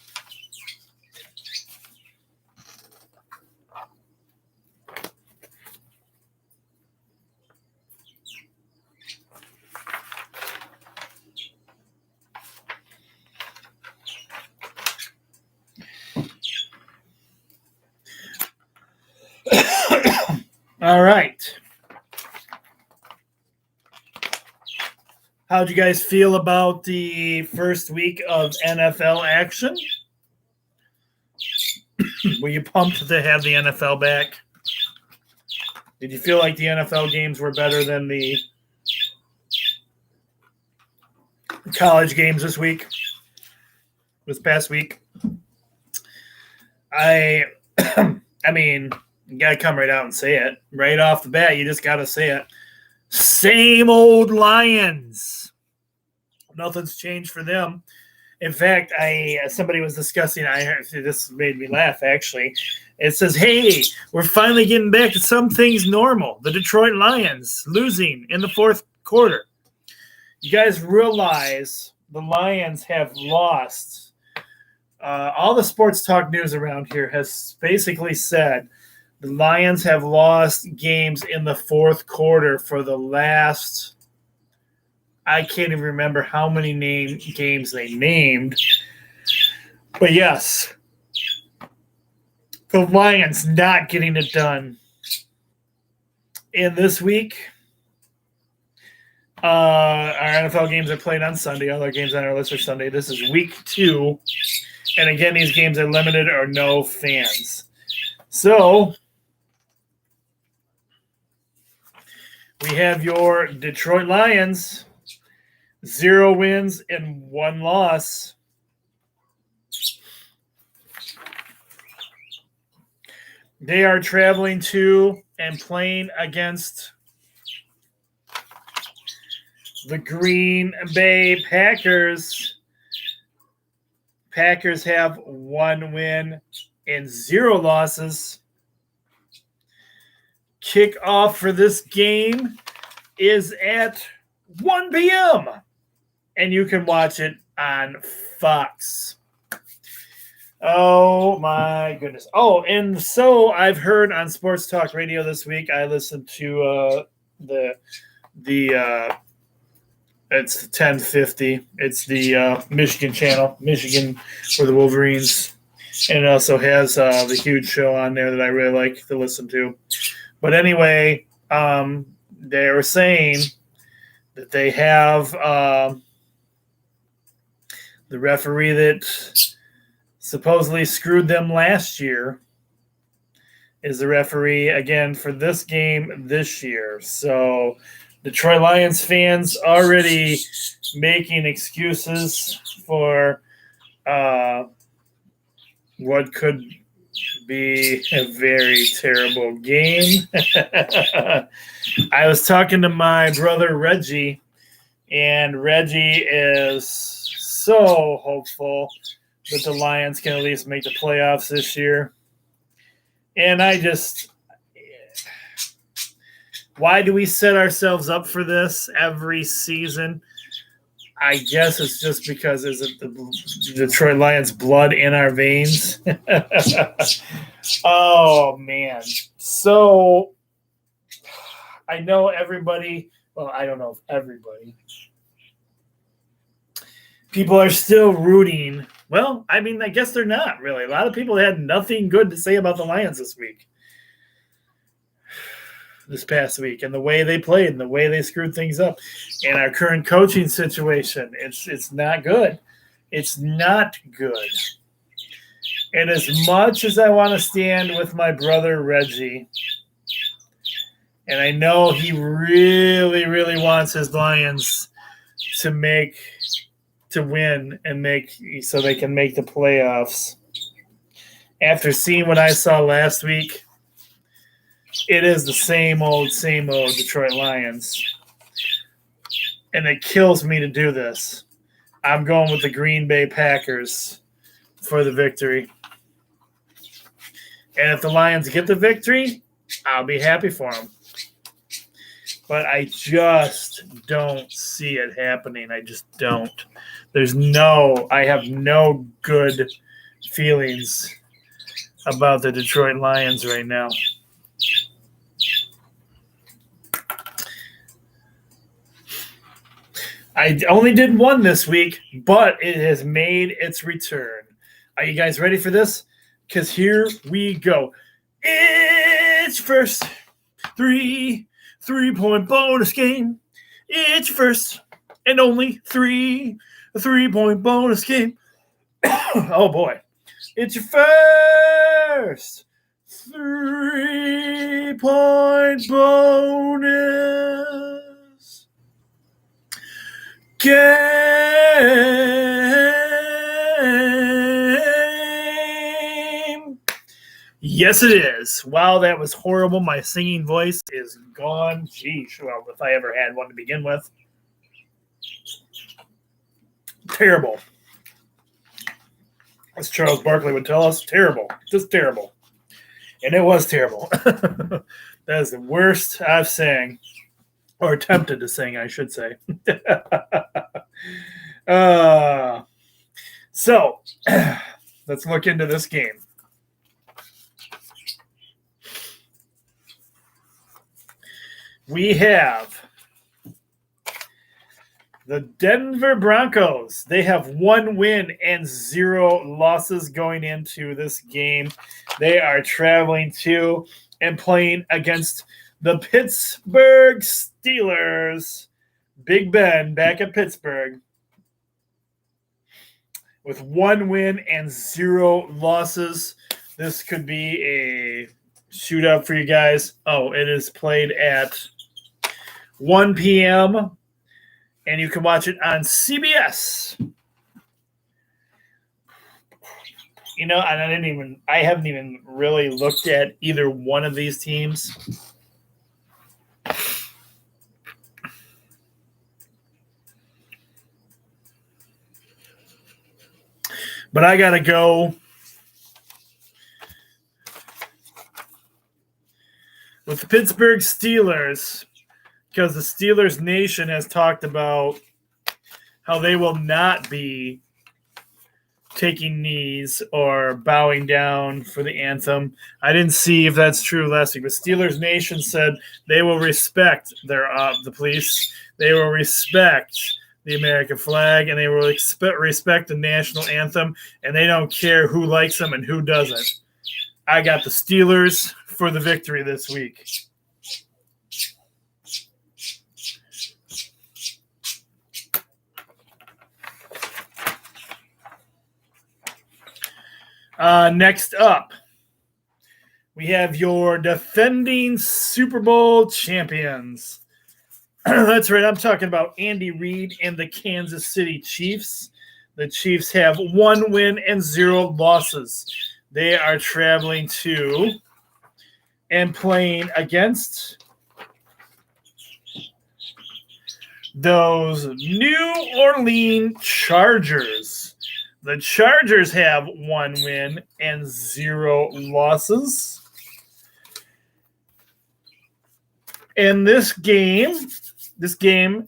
All right. How'd you guys feel about the first week of NFL action? Were you pumped to have the NFL back? Did you feel like the NFL games were better than the college games this past week? I mean, you got to come right out and say it. Right off the bat, you just got to say it. Same old Lions. Nothing's changed for them. In fact, somebody was discussing, this made me laugh, actually. It says, hey, we're finally getting back to some things normal. The Detroit Lions losing in the fourth quarter. You guys realize the Lions have lost. All the sports talk news around here has basically said the Lions have lost games in the fourth quarter for the last, I can't even remember how many games they named. But yes, the Lions not getting it done. And this week, our NFL games are played on Sunday. All our games on our list are Sunday. This is week 2. And again, these games are limited or no fans. So we have your Detroit Lions, 0 wins and 1 loss. They are traveling to and playing against the Green Bay Packers. Packers have 1 win and 0 losses. Kickoff for this game is at 1 p.m. And you can watch it on Fox. Oh, my goodness. Oh, and so I've heard on Sports Talk Radio this week, I listened to the it's 10:50. It's the Michigan channel, Michigan for the Wolverines, and it also has the huge show on there that I really like to listen to. But anyway, they were saying that they have the referee that supposedly screwed them last year is the referee again for this game this year. So Detroit Lions fans already making excuses for what could be a very terrible game. I was talking to my brother Reggie, and Reggie is so hopeful that the Lions can at least make the playoffs this year. And why do we set ourselves up for this every season? I guess it's just because there's the Detroit Lions blood in our veins. Oh, man. So I know everybody, well, I don't know if everybody. People are still rooting. Well, I mean, I guess they're not really. A lot of people had nothing good to say about the Lions this past week, and the way they played and the way they screwed things up. And our current coaching situation, it's not good. It's not good. And as much as I want to stand with my brother Reggie, and I know he really, really wants his Lions to win and so they can make the playoffs. After seeing what I saw last week, it is the same old Detroit Lions. And it kills me to do this. I'm going with the Green Bay Packers for the victory. And if the Lions get the victory, I'll be happy for them. But I just don't see it happening. I just don't. I have no good feelings about the Detroit Lions right now. I only did one this week, but it has made its return. Are you guys ready for this? Because here we go. It's first three-point bonus game. It's first and only three-point bonus game. Oh, boy. It's your first 3-point bonus game. Yes, it is. Wow, that was horrible. My singing voice is gone. Geez, well, if I ever had one to begin with. Terrible. As Charles Barkley would tell us, terrible. Just terrible. And it was terrible. That is the worst I've sang, or attempted to sing, I should say. So, let's look into this game. We have the Denver Broncos. They have 1 win and 0 losses going into this game. They are traveling to and playing against the Pittsburgh Steelers. Big Ben back at Pittsburgh with 1 win and 0 losses. This could be a shootout for you guys. Oh, it is played at 1 p.m., and you can watch it on CBS. You know, and I haven't even really looked at either one of these teams. But I got to go with the Pittsburgh Steelers, because the Steelers Nation has talked about how they will not be taking knees or bowing down for the anthem. I didn't see if that's true last week, but Steelers Nation said they will respect the police. They will respect the American flag, and they will respect the national anthem, and they don't care who likes them and who doesn't. I got the Steelers for the victory this week. Next up, we have your defending Super Bowl champions. That's right. I'm talking about Andy Reid and the Kansas City Chiefs. The Chiefs have 1 win and 0 losses. They are traveling to and playing against those New Orleans Chargers. The Chargers have 1 win and 0 losses. And this game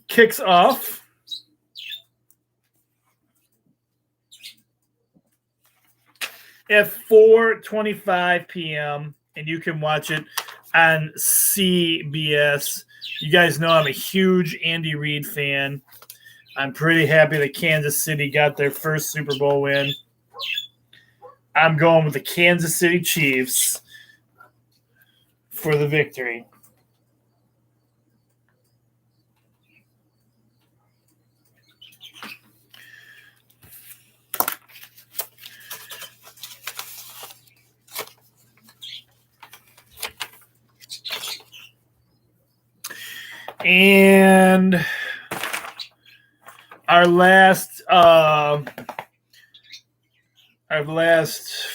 kicks off at 4:25 p.m. and you can watch it on CBS. You guys know I'm a huge Andy Reid fan. I'm pretty happy that Kansas City got their first Super Bowl win. I'm going with the Kansas City Chiefs for the victory. And our last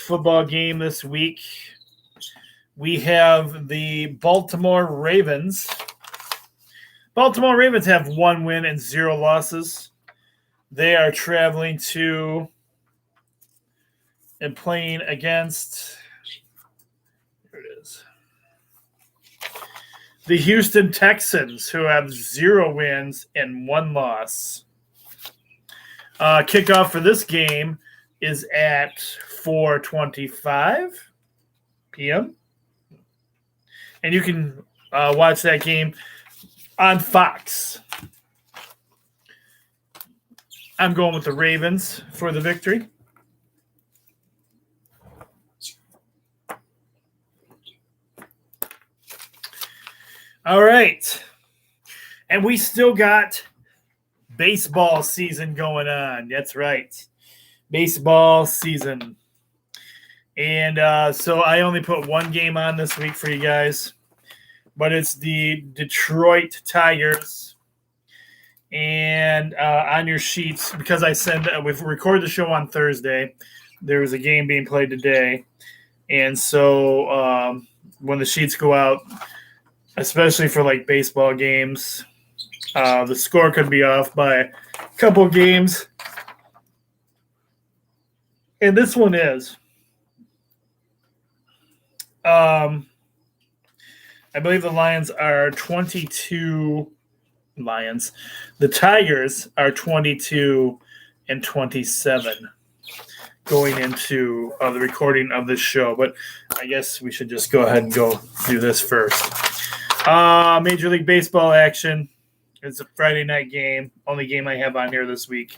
football game this week, we have the Baltimore Ravens. Baltimore Ravens have 1 win and 0 losses. They are traveling to and playing against, here it is, the Houston Texans, who have 0 wins and 1 loss. Kickoff for this game is at 4:25 p.m. And you can watch that game on Fox. I'm going with the Ravens for the victory. All right. And we still got baseball season going on. That's right. Baseball season. And so I only put 1 game on this week for you guys. But it's the Detroit Tigers. And on your sheets, because we've recorded the show on Thursday, there was a game being played today. And so when the sheets go out, especially for like baseball games, the score could be off by a couple games. And this one is. I believe the Lions are 22 Lions. The Tigers are 22 and 27 going into the recording of this show. But I guess we should just go ahead and go do this first. Major League Baseball action. It's a Friday night game. Only game I have on here this week.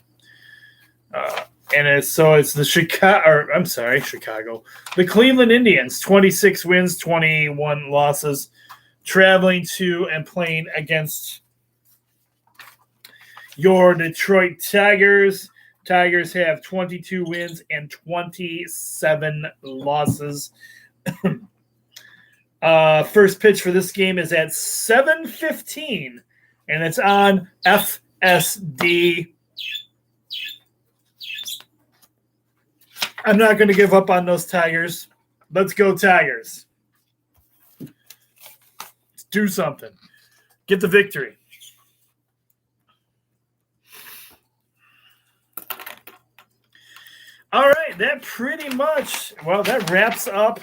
And it's the Chicago. The Cleveland Indians, 26 wins, 21 losses, traveling to and playing against your Detroit Tigers. Tigers have 22 wins and 27 losses. First pitch for this game is at 7:15, and it's on FSD. I'm not going to give up on those Tigers. Let's go Tigers. Let's do something. Get the victory. All right, that wraps up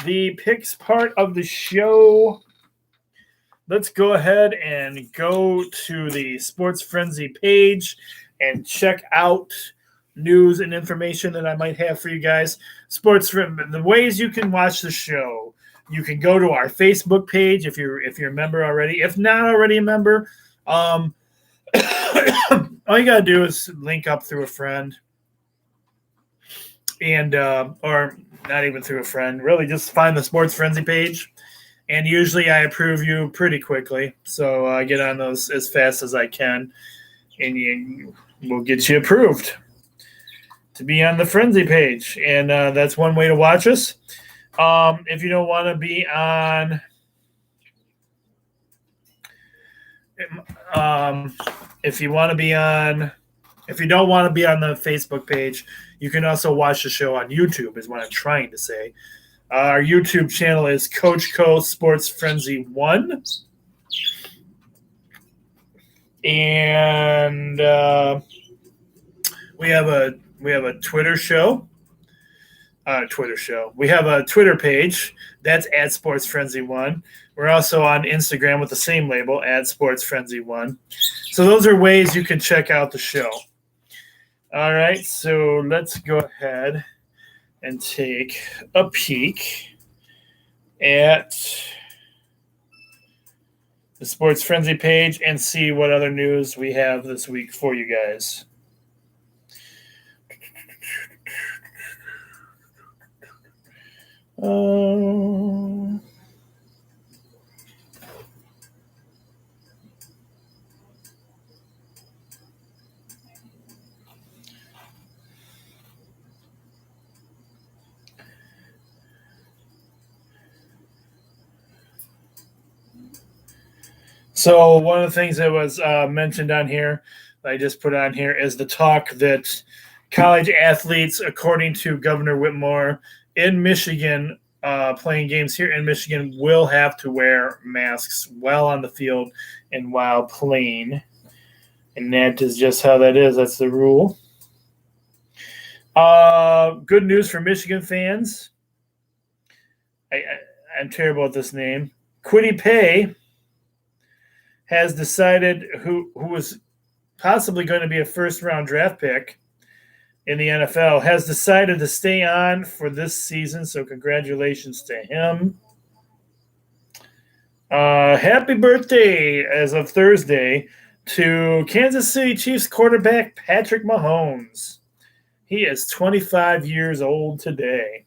the picks part of the show. Let's go ahead and go to the Sports Frenzy page and check out news and information that I might have for you guys. The ways you can watch the show. You can go to our Facebook page if you're a member already. If not already a member, all you gotta do is link up through a friend, and or not even through a friend. Really, just find the Sports Frenzy page, and usually I approve you pretty quickly. So I get on those as fast as I can, and we'll get you approved to be on the Frenzy page, and that's one way to watch us. If you don't want to be on, if you want to be on, if you don't want to be on the Facebook page, you can also watch the show on YouTube. Is what I'm trying to say. Our YouTube channel is Coach Co Sports Frenzy 1, and we have a Twitter show. We have a Twitter page that's at Sports Frenzy 1. We're also on Instagram with the same label, at Sports Frenzy 1. So those are ways you can check out the show. All right, so let's go ahead and take a peek at the Sports Frenzy page and see what other news we have this week for you guys. So one of the things that was mentioned on here, that I just put on here, is the talk that college athletes, according to Governor Whitmore in Michigan, playing games here in Michigan, will have to wear masks while on the field and while playing. And that is just how that is. That's the rule. Good news for Michigan fans. I'm terrible at this name. Kwity Paye has decided, who was possibly going to be a first-round draft pick in the NFL, has decided to stay on for this season, so congratulations to him. Happy birthday, as of Thursday, to Kansas City Chiefs quarterback Patrick Mahomes. He is 25 years old today.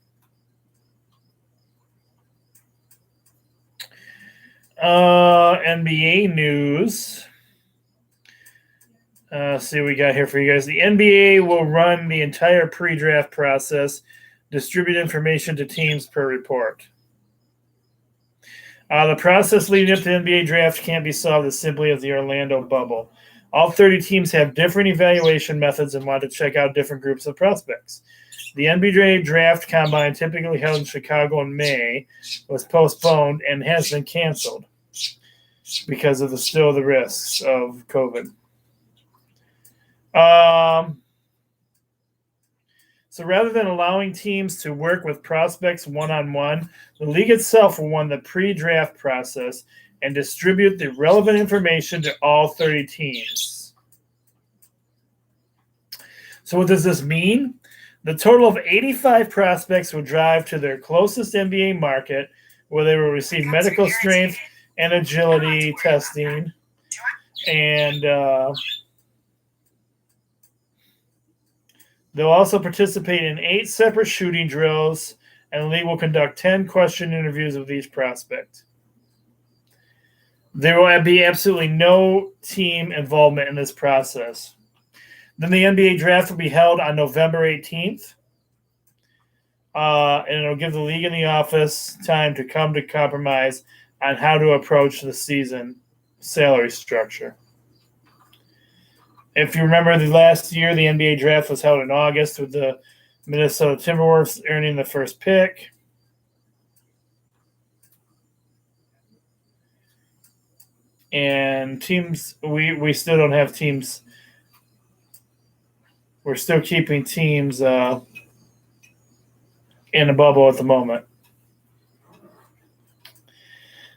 NBA news. See what we got here for you guys. The NBA will run the entire pre-draft process, distribute information to teams per report. The process leading up to the NBA draft can't be solved as simply as the Orlando bubble. All 30 teams have different evaluation methods and want to check out different groups of prospects. The NBA draft combine, typically held in Chicago in May, was postponed and has been canceled because of the risks of COVID. So rather than allowing teams to work with prospects one-on-one, the league itself will run the pre-draft process and distribute the relevant information to all 30 teams. So what does this mean? The total of 85 prospects will drive to their closest NBA market, where they will receive medical strength and agility testing, and they'll also participate in 8 separate shooting drills, and the league will conduct 10 question interviews with each prospect. There will be absolutely no team involvement in this process. Then the NBA draft will be held on November 18th, and it'll give the league and the office time to come to compromise on how to approach the season salary structure. If you remember, the last year, the NBA draft was held in August, with the Minnesota Timberwolves earning the first pick. And teams, we still don't have teams. We're still keeping teams in a bubble at the moment.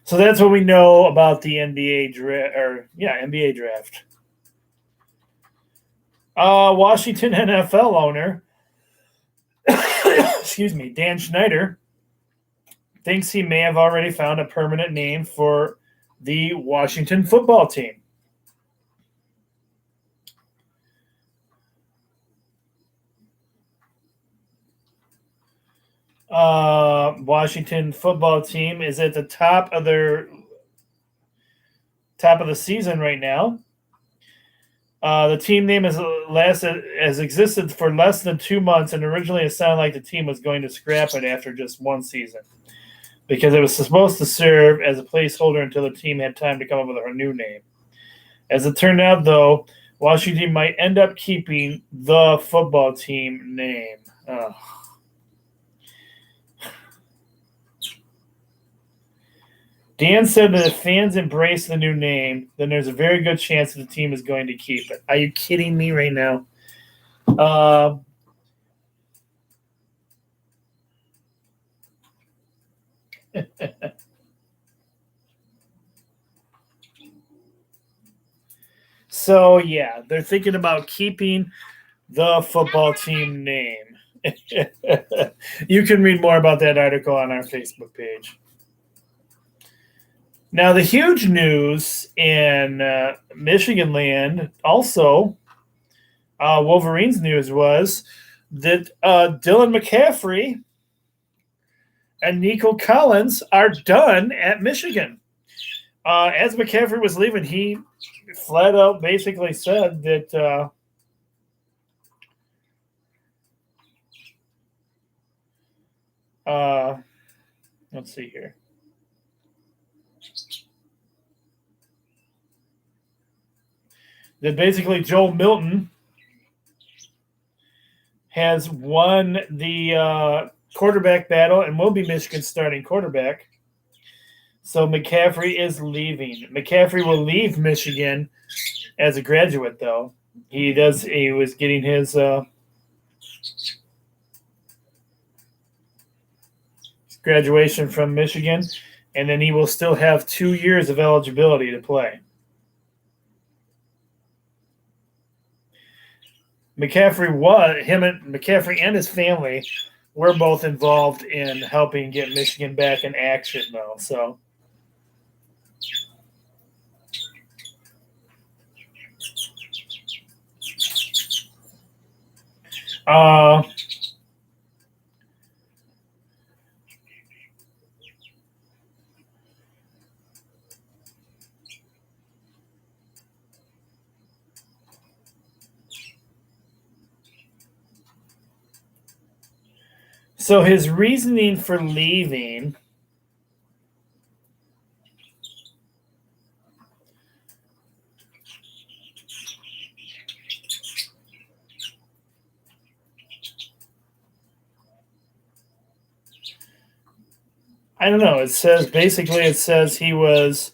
So that's what we know about the NBA draft. NBA draft. Washington NFL owner, excuse me, Dan Schneider, thinks he may have already found a permanent name for the Washington football team. Washington football team is at the top of the season right now. The team name has existed for less than 2 months, and originally it sounded like the team was going to scrap it after just one season because it was supposed to serve as a placeholder until the team had time to come up with a new name. As it turned out, though, Washington might end up keeping the football team name. Ugh. Dan said that if fans embrace the new name, then there's a very good chance that the team is going to keep it. Are you kidding me right now? So, yeah, they're thinking about keeping the football team name. You can read more about that article on our Facebook page. Now, the huge news in Michigan land, also Wolverines news, was that Dylan McCaffrey and Nico Collins are done at Michigan. As McCaffrey was leaving, he flat out basically said that let's see here. That basically Joel Milton has won the quarterback battle and will be Michigan's starting quarterback. So McCaffrey is leaving. McCaffrey will leave Michigan as a graduate, though. He was getting his graduation from Michigan, and then he will still have 2 years of eligibility to play. McCaffrey and his family were both involved in helping get Michigan back in action, though. So, so his reasoning for leaving. I don't know. It says he was.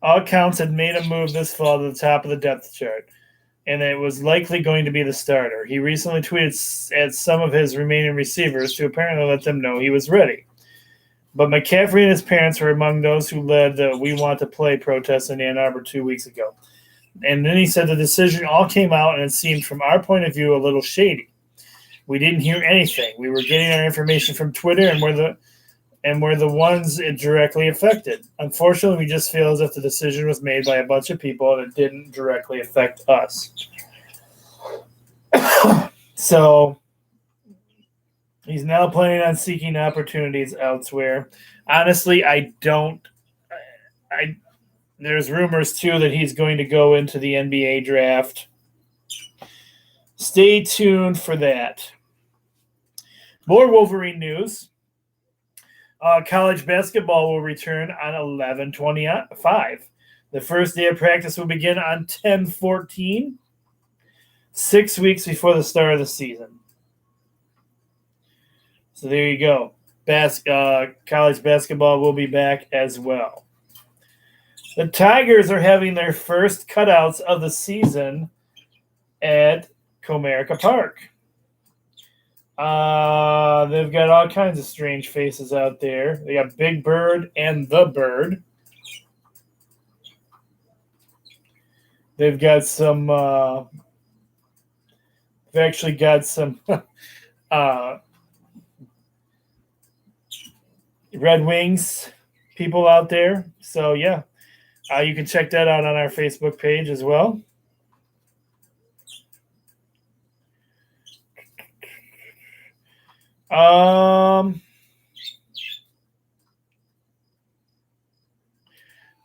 All accounts had made a move this fall to the top of the depth chart, and it was likely going to be the starter. He recently tweeted at some of his remaining receivers to apparently let them know he was ready. But McCaffrey and his parents were among those who led the "We Want to Play" protest in Ann Arbor 2 weeks ago. And then he said the decision all came out, and it seemed from our point of view a little shady. We didn't hear anything. We were getting our information from Twitter, and we're the ones it directly affected. Unfortunately, we just feel as if the decision was made by a bunch of people and it didn't directly affect us. So he's now planning on seeking opportunities elsewhere. Honestly, there's rumors too that he's going to go into the NBA draft. Stay tuned for that. More Wolverine news. College basketball will return on 11/25. The first day of practice will begin on 10/14, 6 weeks before the start of the season. So there you go. College basketball will be back as well. The Tigers are having their first cutouts of the season at Comerica Park. They've got all kinds of strange faces out there. They got Big Bird and the Bird. They've got some. They've actually got some Red Wings people out there. So yeah, you can check that out on our Facebook page as well.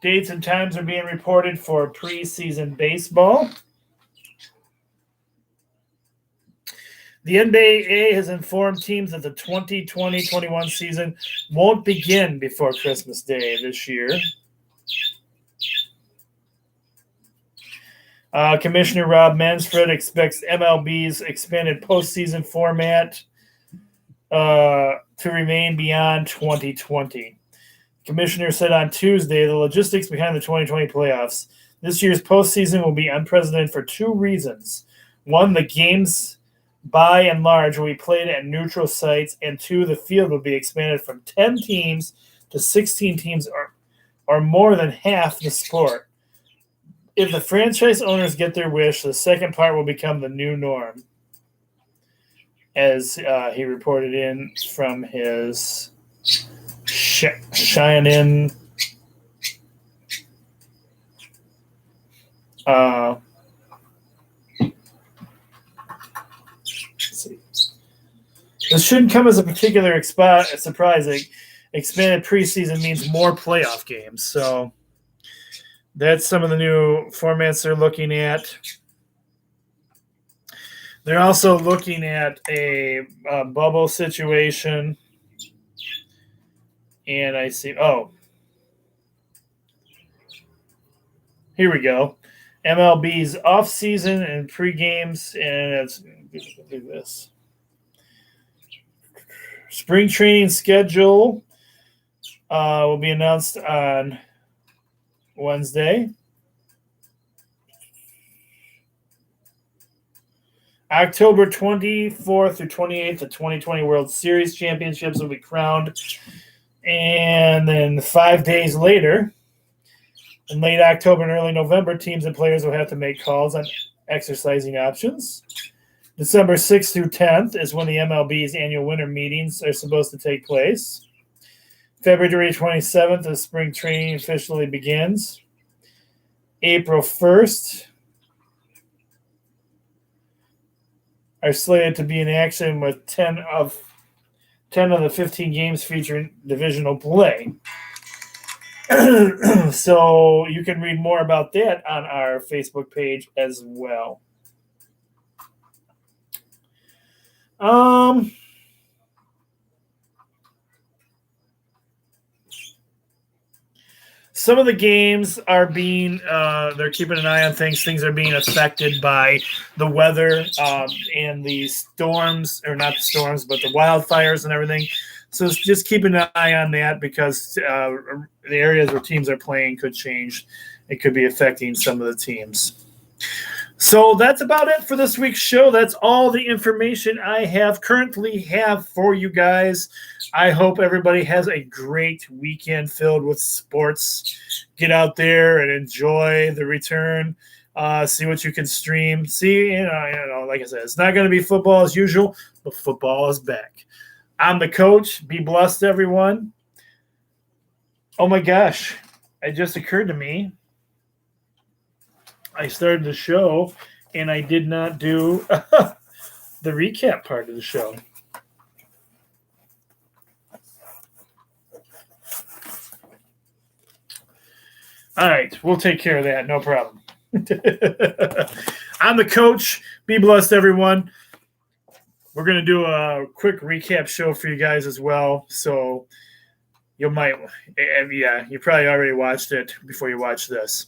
Dates and times are being reported for preseason baseball. The NBA has informed teams that the 2020-21 season won't begin before Christmas Day this year. Commissioner Rob Manfred expects MLB's expanded postseason format to remain beyond 2020. The commissioner said on Tuesday the logistics behind the 2020 playoffs. This year's postseason will be unprecedented for two reasons. One, the games by and large will be played at neutral sites, and two, the field will be expanded from 10 teams to 16 teams or more than half the sport. If the franchise owners get their wish, the second part will become the new norm, as he reported in from his Cheyenne. This shouldn't come as a particular surprise. Expanded preseason means more playoff games. So that's some of the new formats they're looking at. They're also looking at a bubble situation. And I see, here we go. MLB's off-season and pre-games, and let's do this. Spring training schedule will be announced on Wednesday. October 24th through 28th, the 2020 World Series championships will be crowned. And then 5 days later, in late October and early November, teams and players will have to make calls on exercising options. December 6th through 10th is when the MLB's annual winter meetings are supposed to take place. February 27th, the spring training officially begins. April 1st are slated to be in action with 10 of the 15 games featuring divisional play. So you can read more about that on our Facebook page as well. Some of the games are being, they're keeping an eye on things. Things are being affected by the weather and the storms, or not the storms, but the wildfires and everything. So just keep an eye on that, because the areas where teams are playing could change. It could be affecting some of the teams. So that's about it for this week's show. That's all the information I currently have for you guys. I hope everybody has a great weekend filled with sports. Get out there and enjoy the return. See what you can stream. See, like I said, it's not going to be football as usual, but football is back. I'm the coach. Be blessed, everyone. Oh my gosh, it just occurred to me. I started the show, and I did not do the recap part of the show. All right, we'll take care of that. No problem. I'm the coach. Be blessed, everyone. We're going to do a quick recap show for you guys as well. So you probably already watched it before you watch this.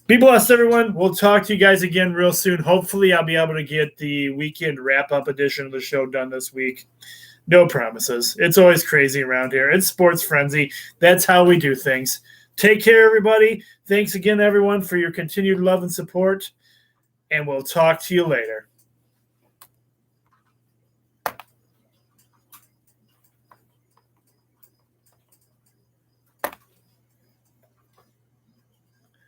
Be blessed, everyone. We'll talk to you guys again real soon. Hopefully, I'll be able to get the weekend wrap-up edition of the show done this week. No promises. It's always crazy around here. It's Sports Frenzy. That's how we do things. Take care, everybody. Thanks again, everyone, for your continued love and support, and we'll talk to you later.